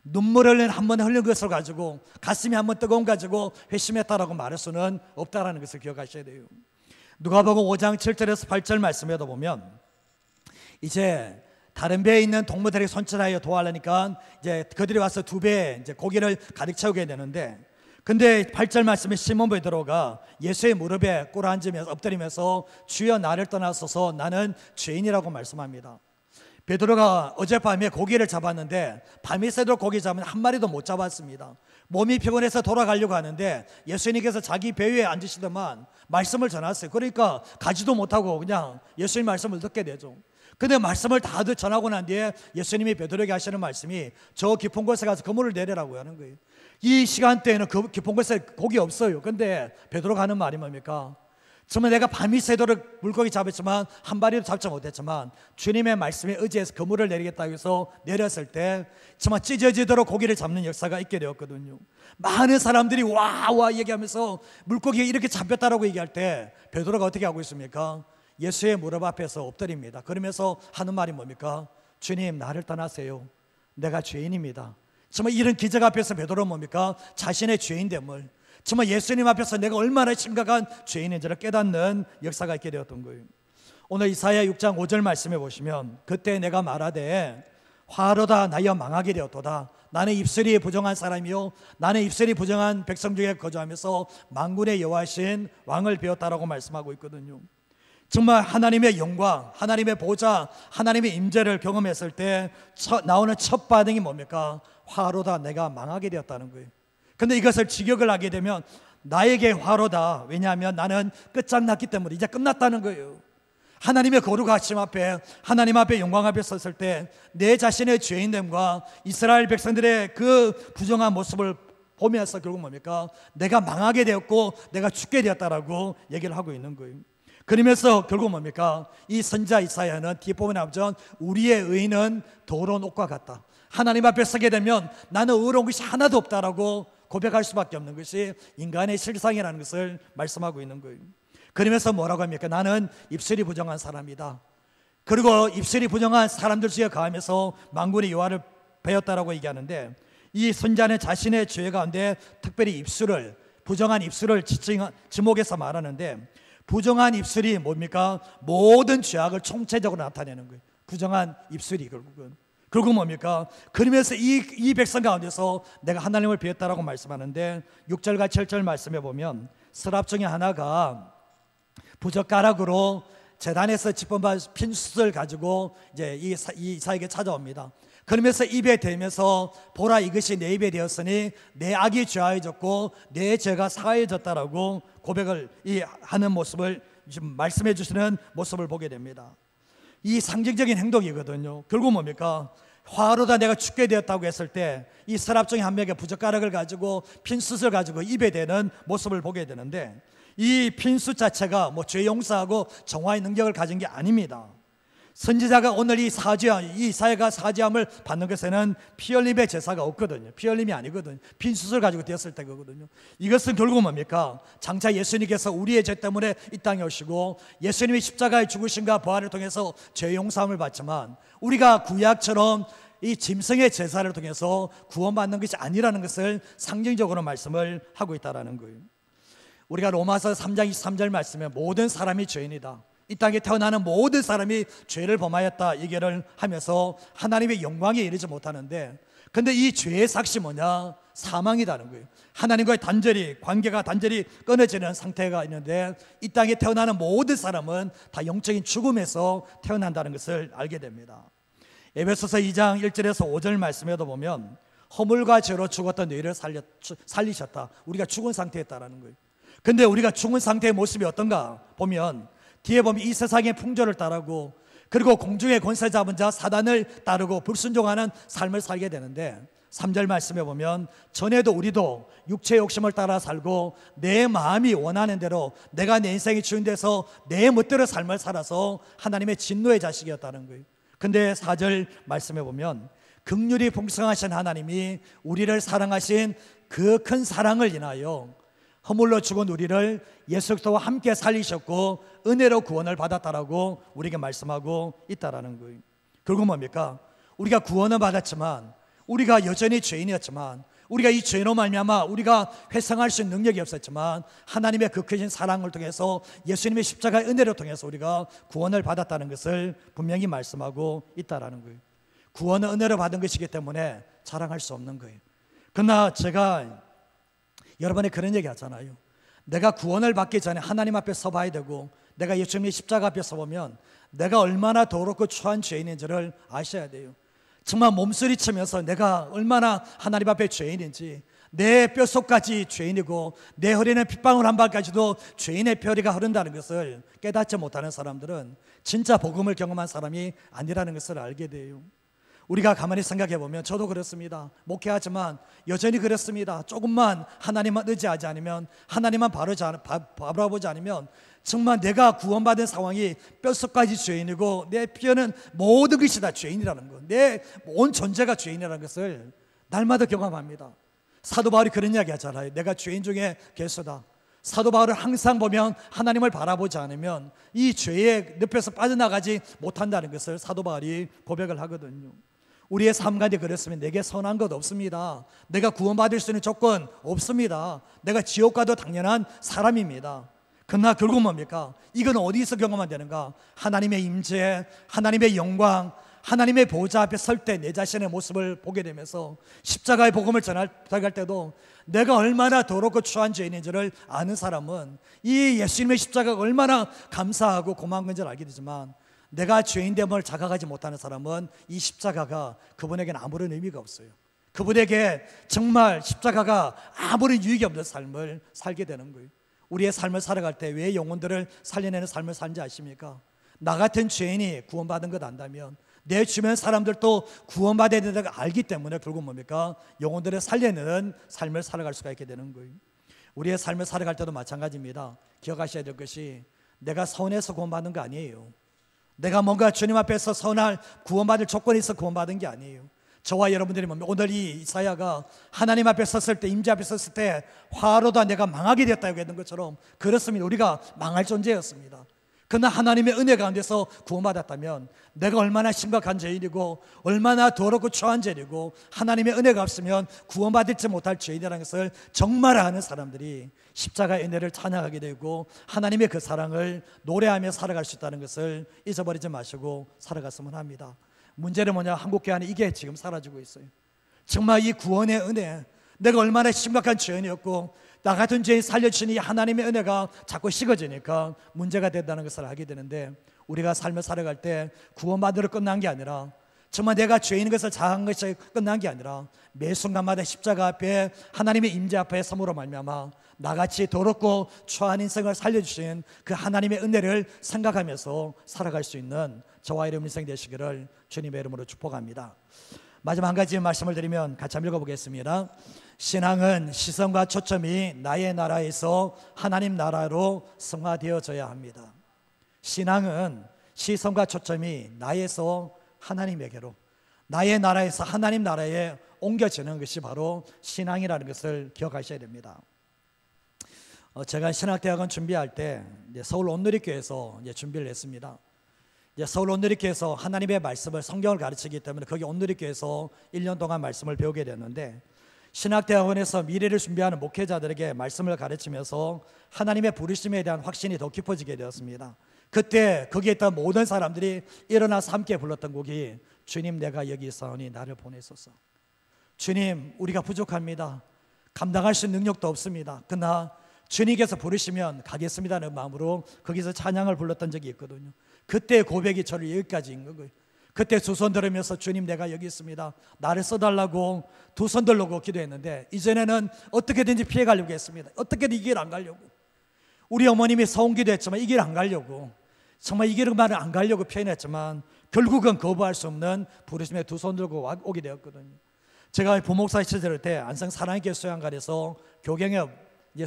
눈물을 한번 흘린 것을 가지고, 가슴이 한번 뜨거운 가지고 회심했다라고 말할 수는 없다라는 것을 기억하셔야 돼요. 누가복음 5장 7절에서 8절 말씀에도 보면, 이제 다른 배에 있는 동무들에게 손질하여 도와하려니까 이제 그들이 와서 2배 이제 고기를 가득 채우게 되는데, 근데 8절 말씀에 시몬 베드로가 예수의 무릎에 꿇어앉으면서 엎드리면서 주여 나를 떠나소서 나는 죄인이라고 말씀합니다. 베드로가 어젯밤에 고기를 잡았는데 밤이 새도록 고기 잡으면 한 마리도 못 잡았습니다. 몸이 피곤해서 돌아가려고 하는데 예수님께서 자기 배 위에 앉으시더만 말씀을 전하세요. 그러니까 가지도 못하고 그냥 예수님 말씀을 듣게 되죠. 근데 말씀을 다 전하고 난 뒤에 예수님이 베드로에게 하시는 말씀이 저 깊은 곳에 가서 그물을 내리라고 하는 거예요. 이 시간대에는 그 깊은 곳에 고기 없어요. 근데 베드로가 하는 말이 뭡니까? 정말 내가 밤이 새도록 물고기 잡았지만 한 마리도 잡지 못했지만 주님의 말씀에 의지해서 그물을 내리겠다고 해서 내렸을 때 정말 찢어지도록 고기를 잡는 역사가 있게 되었거든요. 많은 사람들이 와 얘기하면서 물고기가 이렇게 잡혔다라고 얘기할 때 베드로가 어떻게 하고 있습니까? 예수의 무릎 앞에서 엎드립니다. 그러면서 하는 말이 뭡니까? 주님, 나를 떠나세요. 내가 죄인입니다. 정말 이런 기적 앞에서 베드로는 뭡니까? 자신의 죄인됨을, 정말 예수님 앞에서 내가 얼마나 심각한 죄인인지를 깨닫는 역사가 있게 되었던 거예요. 오늘 이사야 6장 5절 말씀해 보시면, 그때 내가 말하되 화로다 나여 망하게 되었도다. 나는 입술이 부정한 사람이요 나는 입술이 부정한 백성 중에 거주하면서 만군의 여호와신 왕을 배웠다라고 말씀하고 있거든요. 정말 하나님의 영광, 하나님의 보좌, 하나님의 임재를 경험했을 때 나오는 첫 반응이 뭡니까? 화로다 내가 망하게 되었다는 거예요. 근데 이것을 직역을 하게 되면 나에게 화로다. 왜냐하면 나는 끝장났기 때문에 이제 끝났다는 거예요. 하나님의 거룩하심 앞에, 하나님 앞에 영광 앞에 섰을 때 내 자신의 죄인됨과 이스라엘 백성들의 그 부정한 모습을 보면서 결국 뭡니까? 내가 망하게 되었고 내가 죽게 되었다라고 얘기를 하고 있는 거예요. 그러면서 결국 뭡니까? 이 선지자 이사야는 뒷부분에 나오죠. 우리의 의는 더러운 옷과 같다. 하나님 앞에 서게 되면 나는 의로운 것이 하나도 없다라고 고백할 수밖에 없는 것이 인간의 실상이라는 것을 말씀하고 있는 거예요. 그러면서 뭐라고 합니까? 나는 입술이 부정한 사람이다. 그리고 입술이 부정한 사람들 중에 가하면서 만군의 여호와를 배웠다라고 얘기하는데, 이 선지자는 자신의 죄 가운데 특별히 입술을, 부정한 입술을 지목해서 말하는데, 부정한 입술이 뭡니까? 모든 죄악을 총체적으로 나타내는 거예요. 부정한 입술이 결국은 뭡니까? 그러면서 이 백성 가운데서 내가 하나님을 배웠다라고 말씀하는데, 6절과 7절 말씀해 보면 서랍 중에 하나가 부젓가락으로 제단에서 짚어본 핀숯을 가지고 이제 이사에게 찾아옵니다. 그러면서 입에 대면서 보라, 이것이 내 입에 되었으니 내 악이 죄하여졌고 내 죄가 사하여졌다라고 고백을 하는 모습을 지금 말씀해 주시는 모습을 보게 됩니다. 이 상징적인 행동이거든요. 결국 뭡니까? 화로다 내가 죽게 되었다고 했을 때 이 서랍 중에 한 명의 부젓가락을 가지고 핀숯을 가지고 입에 대는 모습을 보게 되는데, 이 핀숯 자체가 죄 용서하고 정화의 능력을 가진 게 아닙니다. 선지자가 오늘 이 이사야가 사죄함을 받는 것에는 피 흘림의 제사가 없거든요. 피 흘림이 아니거든요. 핀숯을 가지고 되었을 때 거거든요. 이것은 결국 뭡니까? 장차 예수님께서 우리의 죄 때문에 이 땅에 오시고 예수님이 십자가의 죽으심과 부활을 통해서 죄 용서함을 받지만, 우리가 구약처럼 이 짐승의 제사를 통해서 구원받는 것이 아니라는 것을 상징적으로 말씀을 하고 있다는 거예요. 우리가 로마서 3장 23절 말씀에 모든 사람이 죄인이다, 이 땅에 태어나는 모든 사람이 죄를 범하였다 얘기를 하면서 하나님의 영광에 이르지 못하는데, 근데 이 죄의 삭시 뭐냐? 사망이라는 거예요. 하나님과의 관계가 단절히 끊어지는 상태가 있는데, 이 땅에 태어나는 모든 사람은 다 영적인 죽음에서 태어난다는 것을 알게 됩니다. 에베소서 2장 1절에서 5절 말씀에도 보면 허물과 죄로 죽었던 너희를 살리셨다. 우리가 죽은 상태였다라는 거예요. 근데 우리가 죽은 상태의 모습이 어떤가 보면, 뒤에 보면 이 세상의 풍조를 따르고 그리고 공중의 권세 잡은 자 사단을 따르고 불순종하는 삶을 살게 되는데, 3절 말씀에 보면 전에도 우리도 육체의 욕심을 따라 살고 내 마음이 원하는 대로 내가 내 인생의 주인 돼서 내 멋대로 삶을 살아서 하나님의 진노의 자식이었다는 거예요. 근데 4절 말씀에 보면 긍휼이 풍성하신 하나님이 우리를 사랑하신 그 큰 사랑을 인하여 허물로 죽은 우리를 예수 그리스도와 함께 살리셨고 은혜로 구원을 받았다라고 우리에게 말씀하고 있다라는 거예요. 결국 뭡니까? 우리가 구원을 받았지만, 우리가 여전히 죄인이었지만, 우리가 이 죄로 말미암아 우리가 회상할 수 있는 능력이 없었지만, 하나님의 그 크신 사랑을 통해서 예수님의 십자가의 은혜를 통해서 우리가 구원을 받았다는 것을 분명히 말씀하고 있다라는 거예요. 구원은 은혜로 받은 것이기 때문에 자랑할 수 없는 거예요. 그러나 제가 여러분이 그런 얘기 하잖아요. 내가 구원을 받기 전에 하나님 앞에 서봐야 되고, 내가 예수님의 십자가 앞에 서보면 내가 얼마나 더럽고 추한 죄인인지를 아셔야 돼요. 정말 몸서리치면서 내가 얼마나 하나님 앞에 죄인인지, 내 뼛속까지 죄인이고 내 허리는 핏방울 한 발까지도 죄인의 피가 흐른다는 것을 깨닫지 못하는 사람들은 진짜 복음을 경험한 사람이 아니라는 것을 알게 돼요. 우리가 가만히 생각해 보면 저도 그렇습니다. 목회하지만 여전히 그렇습니다. 조금만 하나님만 의지하지 않으면, 하나님만 바라보지 않으면 정말 내가 구원받은 상황이 뼛속까지 죄인이고 내 뼈는 모든 것이 다 죄인이라는 것, 내 온 존재가 죄인이라는 것을 날마다 경험합니다. 사도 바울이 그런 이야기 하잖아요. 내가 죄인 중에 괴수다. 사도 바울은 항상 보면 하나님을 바라보지 않으면 이 죄의 늪에서 빠져나가지 못한다는 것을 사도 바울이 고백을 하거든요. 우리의 삶 가운데 그렇습니다. 내게 선한 것 없습니다. 내가 구원받을 수 있는 조건 없습니다. 내가 지옥 가도 당연한 사람입니다. 그러나 결국 뭡니까? 이건 어디서 경험만 되는가? 하나님의 임재, 하나님의 영광, 하나님의 보좌 앞에 설 때 내 자신의 모습을 보게 되면서 십자가의 복음을 전할 때도 내가 얼마나 더럽고 추한 죄인인지를 아는 사람은 이 예수님의 십자가가 얼마나 감사하고 고마운 건지를 알게 되지만, 내가 죄인됨을 자각하지 못하는 사람은 이 십자가가 그분에게는 아무런 의미가 없어요. 그분에게 정말 십자가가 아무런 유익이 없는 삶을 살게 되는 거예요. 우리의 삶을 살아갈 때 왜 영혼들을 살려내는 삶을 사는지 아십니까? 나 같은 죄인이 구원받은 것 안다면 내 주변 사람들도 구원받아야 된다고 알기 때문에 결국 뭡니까? 영혼들을 살려내는 삶을 살아갈 수가 있게 되는 거예요. 우리의 삶을 살아갈 때도 마찬가지입니다. 기억하셔야 될 것이, 내가 선해서 구원받는 거 아니에요. 내가 뭔가 주님 앞에서 선할 구원받을 조건이 있어 구원받은 게 아니에요. 저와 여러분들이 오늘 이 이사야가 하나님 앞에 섰을 때, 임재 앞에 섰을 때 화로다 내가 망하게 됐다고 했던 것처럼 그렇습니다. 우리가 망할 존재였습니다. 그러나 하나님의 은혜 가운데서 구원받았다면 내가 얼마나 심각한 죄인이고 얼마나 더럽고 추한 죄인이고 하나님의 은혜가 없으면 구원받지 못할 죄인이라는 것을 정말 아는 사람들이 십자가의 은혜를 찬양하게 되고 하나님의 그 사랑을 노래하며 살아갈 수 있다는 것을 잊어버리지 마시고 살아갔으면 합니다. 문제는 뭐냐? 한국교회 안에 이게 지금 사라지고 있어요. 정말 이 구원의 은혜, 내가 얼마나 심각한 죄인이었고 나 같은 죄인 살려주시니 하나님의 은혜가 자꾸 식어지니까 문제가 된다는 것을 알게 되는데, 우리가 삶을 살아갈 때 구원받으러 끝난 게 아니라, 정말 내가 죄인인 것을 자각한 것이 끝난 게 아니라 매 순간마다 십자가 앞에 하나님의 임재 앞에 섬으로 말미암아 나같이 더럽고 추한 인생을 살려주신 그 하나님의 은혜를 생각하면서 살아갈 수 있는 저와 여러분 인생 되시기를 주님의 이름으로 축복합니다. 마지막 한 가지 말씀을 드리면 같이 한번 읽어보겠습니다. 신앙은 시선과 초점이 나의 나라에서 하나님 나라로 승화되어져야 합니다. 신앙은 시선과 초점이 나에서 하나님에게로, 나의 나라에서 하나님 나라에 옮겨지는 것이 바로 신앙이라는 것을 기억하셔야 됩니다. 제가 신학대학원 준비할 때 서울 온누리교회에서 준비를 했습니다. 서울 온누리교회에서 하나님의 말씀을, 성경을 가르치기 때문에 거기 온누리교회에서 1년 동안 말씀을 배우게 됐는데, 신학대학원에서 미래를 준비하는 목회자들에게 말씀을 가르치면서 하나님의 부르심에 대한 확신이 더 깊어지게 되었습니다. 그때 거기에 있던 모든 사람들이 일어나서 함께 불렀던 곡이 주님 내가 여기 있사오니 나를 보내소서. 주님 우리가 부족합니다. 감당할 수 있는 능력도 없습니다. 그러나 주님께서 부르시면 가겠습니다는 마음으로 거기서 찬양을 불렀던 적이 있거든요. 그때 고백이 저를 여기까지 인 거예요. 그때 두 손 들으면서 주님 내가 여기 있습니다, 나를 써달라고 두 손 들고 기도했는데, 이전에는 어떻게든지 피해가려고 했습니다. 어떻게든 이 길 안 가려고. 우리 어머님이 서운기도 했지만 이 길 안 가려고, 정말 이 길만은 안 가려고 표현했지만 결국은 거부할 수 없는 부르심에 두 손 들고 오게 되었거든요. 제가 부목사 시절 때 안성 사랑교회 수양관에서 교경협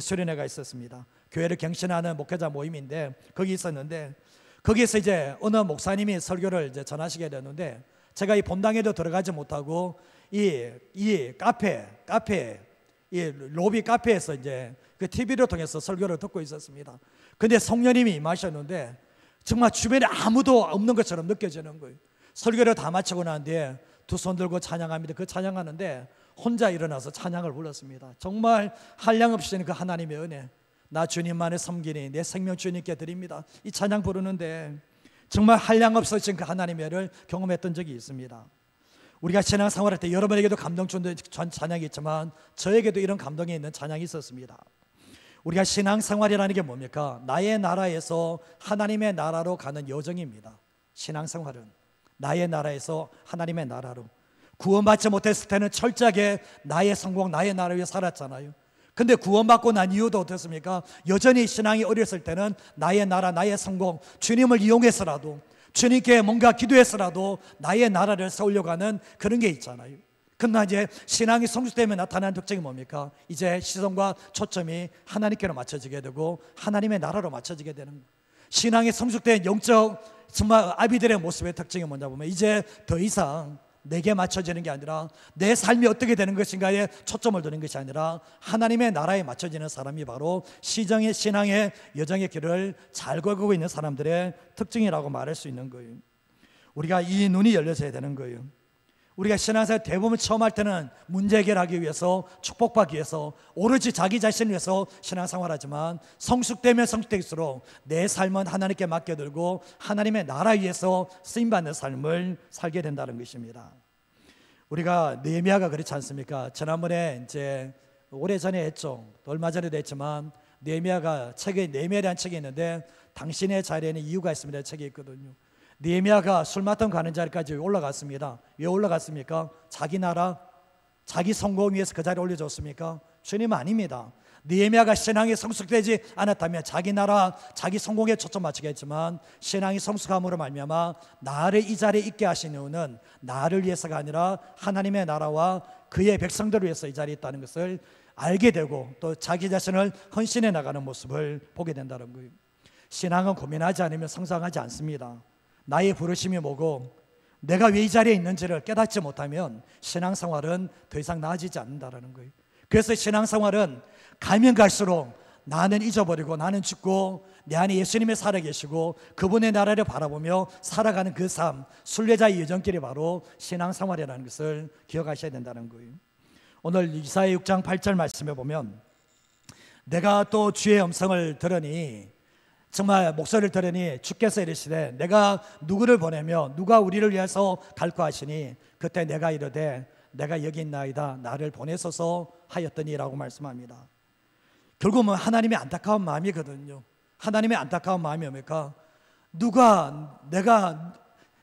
수련회가 있었습니다. 교회를 갱신하는 목회자 모임인데 거기 있었는데, 거기에서 이제 어느 목사님이 설교를 이제 전하시게 됐는데, 제가 이 본당에도 들어가지 못하고 이 카페 이 로비 카페에서 이제 그 TV를 통해서 설교를 듣고 있었습니다. 근데 성령님이 임하셨는데 정말 주변에 아무도 없는 것처럼 느껴지는 거예요. 설교를 다 마치고 난 뒤에 두 손 들고 찬양합니다. 그 찬양하는데 혼자 일어나서 찬양을 불렀습니다. 정말 한량없이 그 하나님의 은혜, 나 주님만을 섬기니 내 생명 주님께 드립니다, 이 찬양 부르는데 정말 한량없으신 그 하나님의 은혜를 경험했던 적이 있습니다. 우리가 신앙생활할 때 여러분에게도 감동 주는 찬양이 있지만 저에게도 이런 감동이 있는 찬양이 있었습니다. 우리가 신앙생활이라는 게 뭡니까? 나의 나라에서 하나님의 나라로 가는 여정입니다. 신앙생활은 나의 나라에서 하나님의 나라로. 구원받지 못했을 때는 철저하게 나의 성공, 나의 나라를 위해 살았잖아요. 근데 구원받고 난 이유도 어떻습니까? 여전히 신앙이 어렸을 때는 나의 나라, 나의 성공, 주님을 이용해서라도, 주님께 뭔가 기도해서라도 나의 나라를 세우려고 하는 그런 게 있잖아요. 그러나 이제 신앙이 성숙되면 나타나는 특징이 뭡니까? 이제 시선과 초점이 하나님께로 맞춰지게 되고 하나님의 나라로 맞춰지게 되는 거예요. 신앙이 성숙된 영적 정말 아비들의 모습의 특징이 뭐냐 보면 이제 더 이상 내게 맞춰지는 게 아니라 내 삶이 어떻게 되는 것인가에 초점을 두는 것이 아니라 하나님의 나라에 맞춰지는 사람이 바로 신앙의 여정의 길을 잘 걸고 있는 사람들의 특징이라고 말할 수 있는 거예요. 우리가 이 눈이 열려져야 되는 거예요. 우리가 신앙생활 대부분 처음 할 때는 문제 해결하기 위해서, 축복받기 위해서, 오로지 자기 자신을 위해서 신앙생활하지만 성숙되면 성숙될수록 내 삶은 하나님께 맡겨들고 하나님의 나라 위해서 쓰임받는 삶을 살게 된다는 것입니다. 우리가 느헤미야가 그렇지 않습니까? 지난번에 이제 오래전에 했죠. 얼마 전에도 했지만 느헤미야에 대한 책이 있는데 당신의 자리에는 이유가 있습니다. 책이 있거든요. 느헤미야가 술 맡던 가는 자리까지 올라갔습니다. 왜 올라갔습니까? 자기 나라, 자기 성공 위해서 그 자리에 올려줬습니까? 주님은 아닙니다. 느헤미야가 신앙이 성숙되지 않았다면 자기 나라, 자기 성공에 초점 맞추겠지만 신앙이 성숙함으로 말미암아 나를 이 자리에 있게 하신 이유는 나를 위해서가 아니라 하나님의 나라와 그의 백성들을 위해서 이 자리에 있다는 것을 알게 되고 또 자기 자신을 헌신해 나가는 모습을 보게 된다는 거예요. 신앙은 고민하지 않으면 성장하지 않습니다. 나의 부르심이 뭐고 내가 왜 이 자리에 있는지를 깨닫지 못하면 신앙생활은 더 이상 나아지지 않는다는 거예요. 그래서 신앙생활은 가면 갈수록 나는 잊어버리고 나는 죽고 내 안에 예수님이 살아계시고 그분의 나라를 바라보며 살아가는 그 삶, 순례자의 여정길이 바로 신앙생활이라는 것을 기억하셔야 된다는 거예요. 오늘 이사야 6장 8절 말씀에 보면 내가 또 주의 음성을 들으니 정말 목소리를 들으니 주께서 이르시되 내가 누구를 보내며 누가 우리를 위해서 갈까 하시니 그때 내가 이르되 내가 여기 있나이다 나를 보내소서 하였더니라고 말씀합니다. 결국은 하나님의 안타까운 마음이거든요. 하나님의 안타까운 마음이 뭡니까?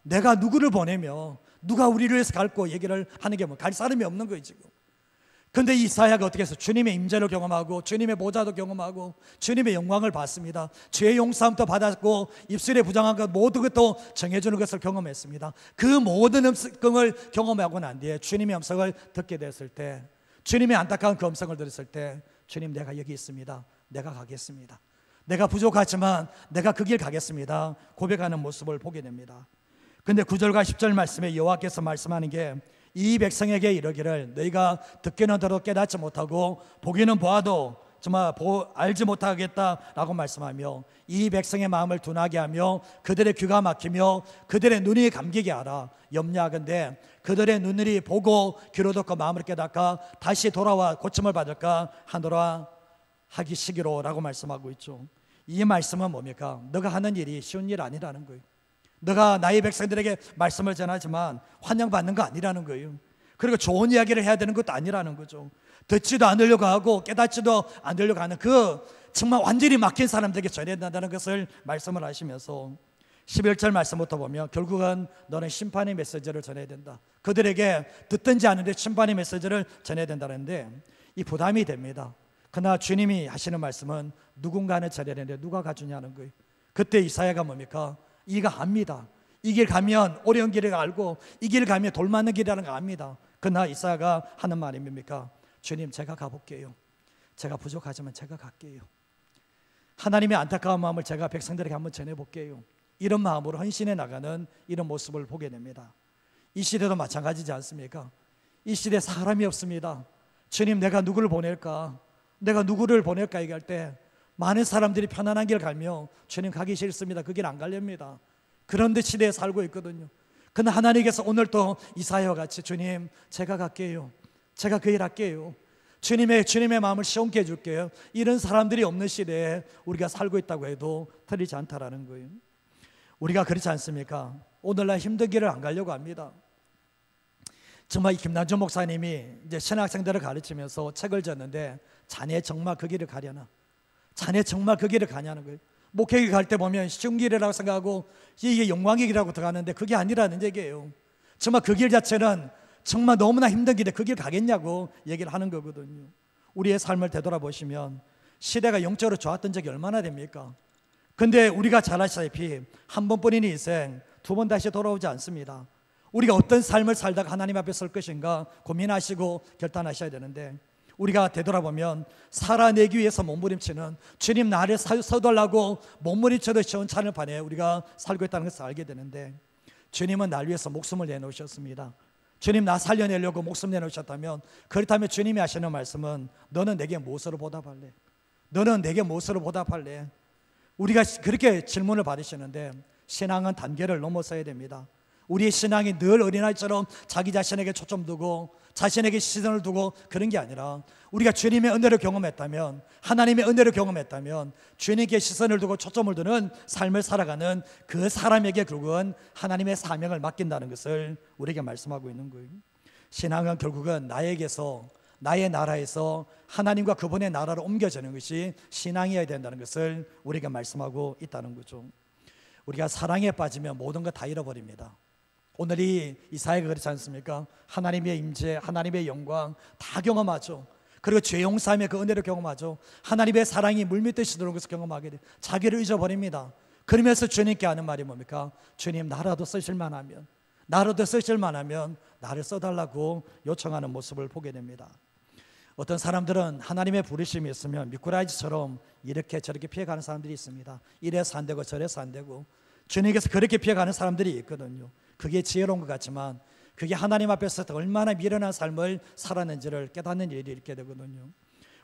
내가 누구를 보내며 누가 우리를 위해서 갈고 얘기를 하는 게 뭐 갈 사람이 없는 거예요 지금. 근데 이사야가 어떻게 해서 주님의 임재를 경험하고 주님의 보좌도 경험하고 주님의 영광을 받습니다. 죄의 용서함도 받았고 입술에 부정한 것 모든 것도 정해주는 것을 경험했습니다. 그 모든 음성을 경험하고 난 뒤에 주님의 음성을 듣게 됐을 때, 주님의 안타까운 그 음성을 들었을 때 주님 내가 여기 있습니다. 내가 가겠습니다. 내가 부족하지만 내가 그 길 가겠습니다. 고백하는 모습을 보게 됩니다. 근데 9절과 10절 말씀에 여호와께서 말씀하는 게 이 백성에게 이르기를 너희가 듣기는 들어 깨닫지 못하고 보기는 보아도 정말 알지 못하겠다라고 말씀하며 이 백성의 마음을 둔하게 하며 그들의 귀가 막히며 그들의 눈이 감기게 하라. 염려하건대 그들의 눈으로 보고 귀로 듣고 마음을 깨닫까 다시 돌아와 고침을 받을까 하노라 하기 시기로라고 말씀하고 있죠. 이 말씀은 뭡니까? 너가 하는 일이 쉬운 일 아니라는 거예요. 너가 나의 백성들에게 말씀을 전하지만 환영받는 거 아니라는 거예요. 그리고 좋은 이야기를 해야 되는 것도 아니라는 거죠. 듣지도 않으려고 하고 깨닫지도 않으려고 하는 그 정말 완전히 막힌 사람들에게 전해야 된다는 것을 말씀을 하시면서 11절 말씀부터 보면 결국은 너는 심판의 메시지를 전해야 된다. 그들에게 듣든지 않은데 심판의 메시지를 전해야 된다는데 이 부담이 됩니다. 그러나 주님이 하시는 말씀은 누군가는 전해야 되는데 누가 가주냐는 거예요. 그때 이사야가 뭡니까? 이가 압니다. 이 길 가면 어려운 길을 알고 이 길 가면 돌 맞는 길이라는 거 압니다. 그러나 이사야가 하는 말이 뭡니까? 주님 제가 가볼게요. 제가 부족하지만 제가 갈게요. 하나님의 안타까운 마음을 제가 백성들에게 한번 전해볼게요. 이런 마음으로 헌신해 나가는 이런 모습을 보게 됩니다. 이 시대도 마찬가지지 않습니까? 이 시대에 사람이 없습니다. 주님 내가 누구를 보낼까? 내가 누구를 보낼까 얘기할 때 많은 사람들이 편안한 길 가며 주님 가기 싫습니다. 그 길 안 가렵니다. 그런데 시대에 살고 있거든요. 그러나 하나님께서 오늘 또 이사야와 같이 주님 제가 갈게요. 제가 그 일 할게요. 주님의 마음을 시원케 해줄게요. 이런 사람들이 없는 시대에 우리가 살고 있다고 해도 틀리지 않다라는 거예요. 우리가 그렇지 않습니까? 오늘날 힘든 길을 안 가려고 합니다. 정말 김남준 목사님이 이제 신학생들을 가르치면서 책을 졌는데 자네 정말 그 길을 가려나? 자네 정말 그 길을 가냐는 거예요. 목회길 갈 때 보면 쉬운 길이라고 생각하고 이게 영광의 길이라고 들어가는데 그게 아니라는 얘기예요. 정말 그 길 자체는 정말 너무나 힘든 길에 그 길 가겠냐고 얘기를 하는 거거든요. 우리의 삶을 되돌아보시면 시대가 영적으로 좋았던 적이 얼마나 됩니까? 근데 우리가 잘 아시다시피 한 번뿐인 인생 두 번 다시 돌아오지 않습니다. 우리가 어떤 삶을 살다가 하나님 앞에 설 것인가 고민하시고 결단하셔야 되는데, 우리가 되돌아보면 살아내기 위해서 몸부림치는, 주님 나를 서달라고 몸부림쳐도 시원찮을 판에 우리가 살고 있다는 것을 알게 되는데, 주님은 날 위해서 목숨을 내놓으셨습니다. 주님 나 살려내려고 목숨 내놓으셨다면, 그렇다면 주님이 하시는 말씀은 너는 내게 무엇으로 보답할래? 너는 내게 무엇으로 보답할래? 우리가 그렇게 질문을 받으시는데, 신앙은 단계를 넘어서야 됩니다. 우리의 신앙이 늘 어린아이처럼 자기 자신에게 초점 두고 자신에게 시선을 두고 그런 게 아니라, 우리가 주님의 은혜를 경험했다면, 하나님의 은혜를 경험했다면 주님께 시선을 두고 초점을 두는 삶을 살아가는 그 사람에게 결국은 하나님의 사명을 맡긴다는 것을 우리에게 말씀하고 있는 거예요. 신앙은 결국은 나에게서, 나의 나라에서 하나님과 그분의 나라로 옮겨지는 것이 신앙이어야 된다는 것을 우리가 말씀하고 있다는 거죠. 우리가 사랑에 빠지면 모든 것 다 잃어버립니다. 오늘이 이 사회가 그렇지 않습니까? 하나님의 임재, 하나님의 영광 다 경험하죠. 그리고 죄 용서함의 그 은혜를 경험하죠. 하나님의 사랑이 물밀듯이 들어오는 것을 경험하게 돼요. 자기를 잊어버립니다. 그러면서 주님께 하는 말이 뭡니까? 주님 나라도 쓰실만 하면, 나라도 쓰실만 하면 나를 써달라고 요청하는 모습을 보게 됩니다. 어떤 사람들은 하나님의 부르심이 있으면 미꾸라지처럼 이렇게 저렇게 피해가는 사람들이 있습니다. 이래서 안 되고 저래서 안 되고, 주님께서 그렇게 피해가는 사람들이 있거든요. 그게 지혜로운 것 같지만 그게 하나님 앞에서 얼마나 미련한 삶을 살았는지를 깨닫는 일이 있게 되거든요.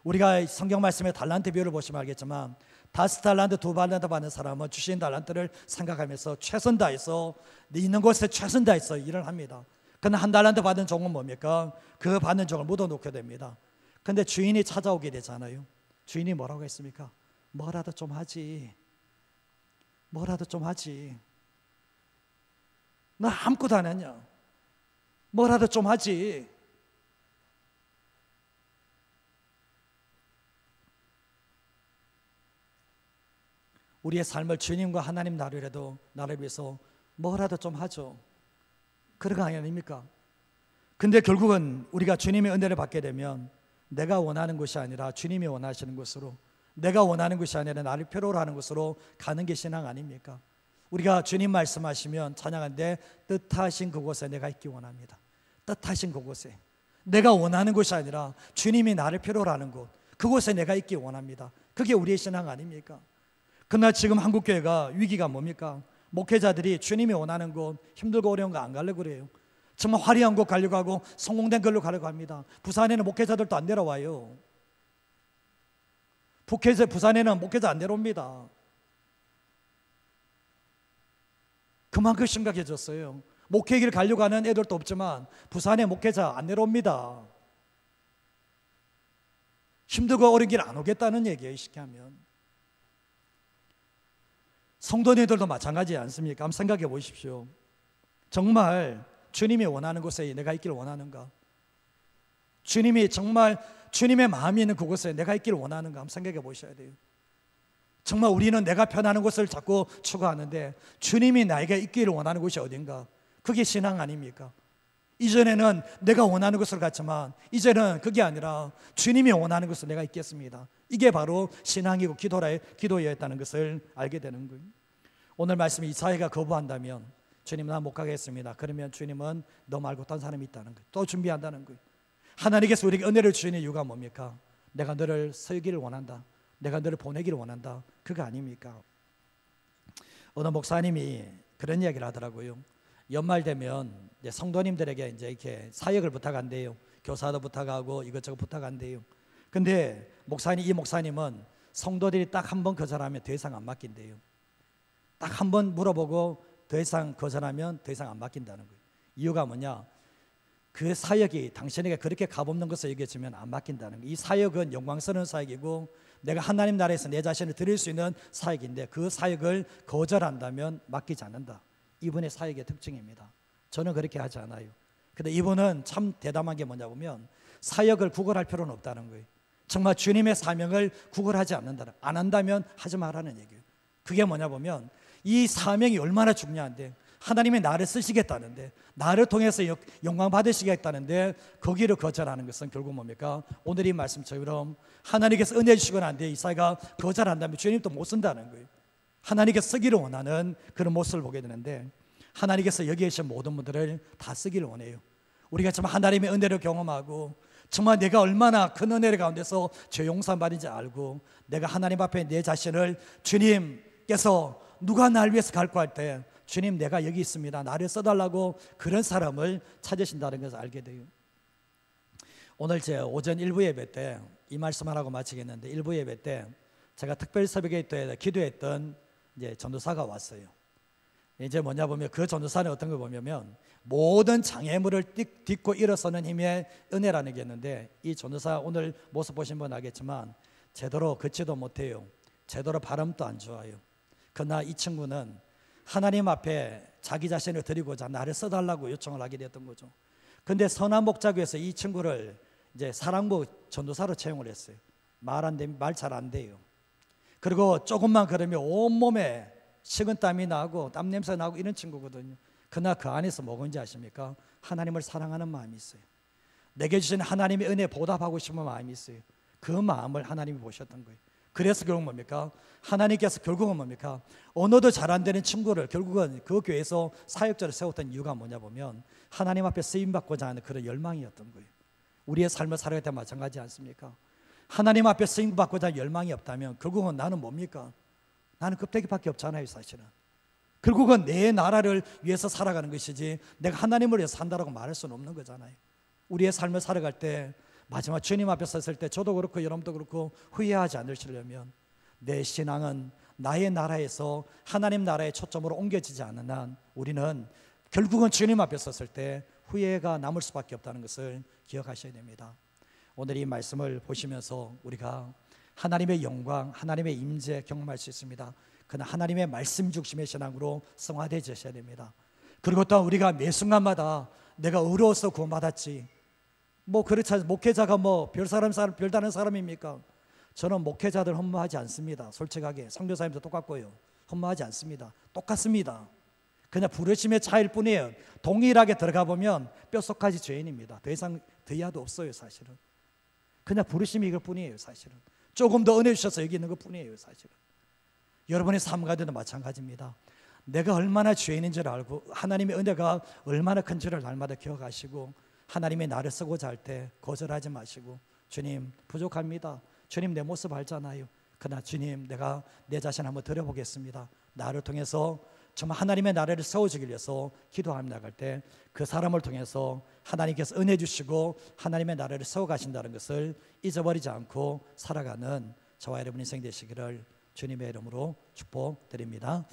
우리가 성경 말씀의 달란트 비유를 보시면 알겠지만, 5달란트 2달란트 받는 사람은 주신 달란트를 생각하면서 최선 다해서 있는 곳에 최선 다해서 일을 합니다. 그러나 1달란트 받은 종은 뭡니까? 그 받는 종을 묻어놓게 됩니다. 근데 주인이 찾아오게 되잖아요. 주인이 뭐라고 했습니까? 뭐라도 좀 하지, 뭐라도 좀 하지. 너 아무것도 안 했냐? 뭐라도 좀 하지. 우리의 삶을 주님과 하나님 나라라도 나를 위해서 뭐라도 좀 하죠. 그런 거 아닙니까? 근데 결국은 우리가 주님의 은혜를 받게 되면 내가 원하는 것이 아니라 주님이 원하시는 것으로, 내가 원하는 것이 아니라 나를 필요로 하는 것으로 가는 게 신앙 아닙니까? 우리가 주님 말씀하시면 찬양한데, 뜻하신 그곳에 내가 있기 원합니다. 뜻하신 그곳에, 내가 원하는 것이 아니라 주님이 나를 필요로 하는 곳, 그곳에 내가 있기 원합니다. 그게 우리의 신앙 아닙니까? 그러나 지금 한국교회가 위기가 뭡니까? 목회자들이 주님이 원하는 곳, 힘들고 어려운 거 안 가려고 그래요. 정말 화려한 곳 가려고 하고 성공된 걸로 가려고 합니다. 부산에는 목회자들도 안 내려와요. 부산에는 목회자 안 내려옵니다. 그만큼 심각해졌어요. 목회길 가려고 하는 애들도 없지만 부산에 목회자 안 내려옵니다. 힘들고 어려운 길 안 오겠다는 얘기예요. 쉽게 하면 성도님들도 마찬가지지 않습니까? 한번 생각해 보십시오. 정말 주님이 원하는 곳에 내가 있기를 원하는가? 주님이 정말 주님의 마음이 있는 그곳에 내가 있기를 원하는가? 한번 생각해 보셔야 돼요. 정말 우리는 내가 편하는 곳을 자꾸 추구하는데 주님이 나에게 있기를 원하는 곳이 어딘가? 그게 신앙 아닙니까? 이전에는 내가 원하는 곳을 갔지만 이제는 그게 아니라 주님이 원하는 곳을 내가 있겠습니다. 이게 바로 신앙이고 기도였다는 것을 알게 되는 거예요. 오늘 말씀 이사야가 거부한다면 주님 나 못 가겠습니다. 그러면 주님은 너 말고 딴 사람이 있다는 거예요. 또 준비한다는 거예요. 하나님께서 우리에게 은혜를 주시는 이유가 뭡니까? 내가 너를 쓰기를 원한다. 내가 너를 보내기를 원한다. 그거 아닙니까? 어느 목사님이 그런 이야기를 하더라고요. 연말 되면 이제 성도님들에게 이제 이렇게 사역을 부탁한대요. 교사도 부탁하고 이것저것 부탁한대요. 근데 이 목사님은 성도들이 딱 한 번 거절하면 더 이상 안 맡긴대요. 딱 한 번 물어보고 더 이상 거절하면 더 이상 안 맡긴다는 거예요. 이유가 뭐냐? 그 사역이 당신에게 그렇게 값없는 것을 얘기해주면 안 맡긴다는 거예요. 이 사역은 영광스러운 사역이고 내가 하나님 나라에서 내 자신을 드릴 수 있는 사역인데 그 사역을 거절한다면 맡기지 않는다. 이분의 사역의 특징입니다. 저는 그렇게 하지 않아요. 근데 이분은 참 대담한 게 뭐냐 보면 사역을 구걸할 필요는 없다는 거예요. 정말 주님의 사명을 구걸하지 않는다는, 안 한다면 하지 말라는 얘기예요. 그게 뭐냐 보면 이 사명이 얼마나 중요한데 하나님이 나를 쓰시겠다는데 나를 통해서 영광 받으시겠다는데 거기를 거절하는 것은 결국 뭡니까? 오늘 이 말씀처럼 하나님께서 은혜 주시거나 안 돼 이사야가 거절한다면 주님도 못 쓴다는 거예요. 하나님께서 쓰기를 원하는 그런 모습을 보게 되는데 하나님께서 여기 계신 모든 분들을 다 쓰기를 원해요. 우리가 정말 하나님의 은혜를 경험하고 정말 내가 얼마나 큰 은혜 가운데서 죄 용서받는지 알고 내가 하나님 앞에 내 자신을 주님께서 누가 날 위해서 갈구할 때 주님 내가 여기 있습니다, 나를 써달라고 그런 사람을 찾으신다는 것을 알게 돼요. 오늘 제 오전 1부 예배 때 이 말씀 하라고 마치겠는데 1부 예배 때 제가 특별 새벽에 때 기도했던 이제 전도사가 왔어요. 이제 뭐냐 보면 그 전도사는 어떤 걸 보면 모든 장애물을 딛고 일어서는 힘의 은혜라는 게 있는데 이 전도사 오늘 모습 보신 분 알겠지만 제대로 걷지도 못해요. 제대로 발음도 안 좋아요. 그러나 이 친구는 하나님 앞에 자기 자신을 드리고자 나를 써달라고 요청을 하게 됐던 거죠. 근데 선한 목자교에서 이 친구를 이제 사랑부 전도사로 채용을 했어요. 말 잘 안 돼요. 그리고 조금만 그러면 온몸에 식은땀이 나고 땀 냄새 나고 이런 친구거든요. 그러나 그 안에서 뭐건지 아십니까? 하나님을 사랑하는 마음이 있어요. 내게 주신 하나님의 은혜에 보답하고 싶은 마음이 있어요. 그 마음을 하나님이 보셨던 거예요. 그래서 결국 뭡니까? 하나님께서 결국은 뭡니까? 언어도 잘 안 되는 친구를 결국은 그 교회에서 사역자를 세웠던 이유가 뭐냐 보면 하나님 앞에 쓰임받고자 하는 그런 열망이었던 거예요. 우리의 삶을 살아갈 때 마찬가지 않습니까? 하나님 앞에 쓰임받고자 하는 열망이 없다면 결국은 나는 뭡니까? 나는 껍데기밖에 없잖아요. 사실은 결국은 내 나라를 위해서 살아가는 것이지 내가 하나님을 위해서 산다라고 말할 수는 없는 거잖아요. 우리의 삶을 살아갈 때 마지막 주님 앞에 섰을 때 저도 그렇고 여러분도 그렇고 후회하지 않으시려면 내 신앙은 나의 나라에서 하나님 나라의 초점으로 옮겨지지 않는 한 우리는 결국은 주님 앞에 섰을 때 후회가 남을 수밖에 없다는 것을 기억하셔야 됩니다. 오늘 이 말씀을 보시면서 우리가 하나님의 영광, 하나님의 임재 경험할 수 있습니다. 그러나 하나님의 말씀 중심의 신앙으로 성화되셔야 됩니다. 그리고 또한 우리가 매 순간마다 내가 의로워서 구원받았지 뭐 그렇지 않습니까? 목회자가 뭐 별다른 사람입니까? 저는 목회자들 흠모하지 않습니다. 솔직하게 선교사님도 똑같고요. 흠모하지 않습니다. 똑같습니다. 그냥 부르심의 차이일 뿐이에요. 동일하게 들어가 보면 뼛속까지 죄인입니다. 더 이상 더이하도 없어요. 사실은 그냥 부르심이 이걸 뿐이에요. 사실은 조금 더 은혜 주셔서 여기 있는 것 뿐이에요. 사실은 여러분의 삶 가운데도 마찬가지입니다. 내가 얼마나 죄인인지를 알고 하나님의 은혜가 얼마나 큰지를 날마다 기억하시고 하나님의 나를 쓰고자 할 때 거절하지 마시고 주님 부족합니다. 주님 내 모습 알잖아요. 그러나 주님 내가 내 자신 한번 드려보겠습니다. 나를 통해서 정말 하나님의 나라를 세워주기 위해서 기도하며 나갈 때 그 사람을 통해서 하나님께서 은혜 주시고 하나님의 나라를 세워가신다는 것을 잊어버리지 않고 살아가는 저와 여러분 인생 되시기를 주님의 이름으로 축복드립니다.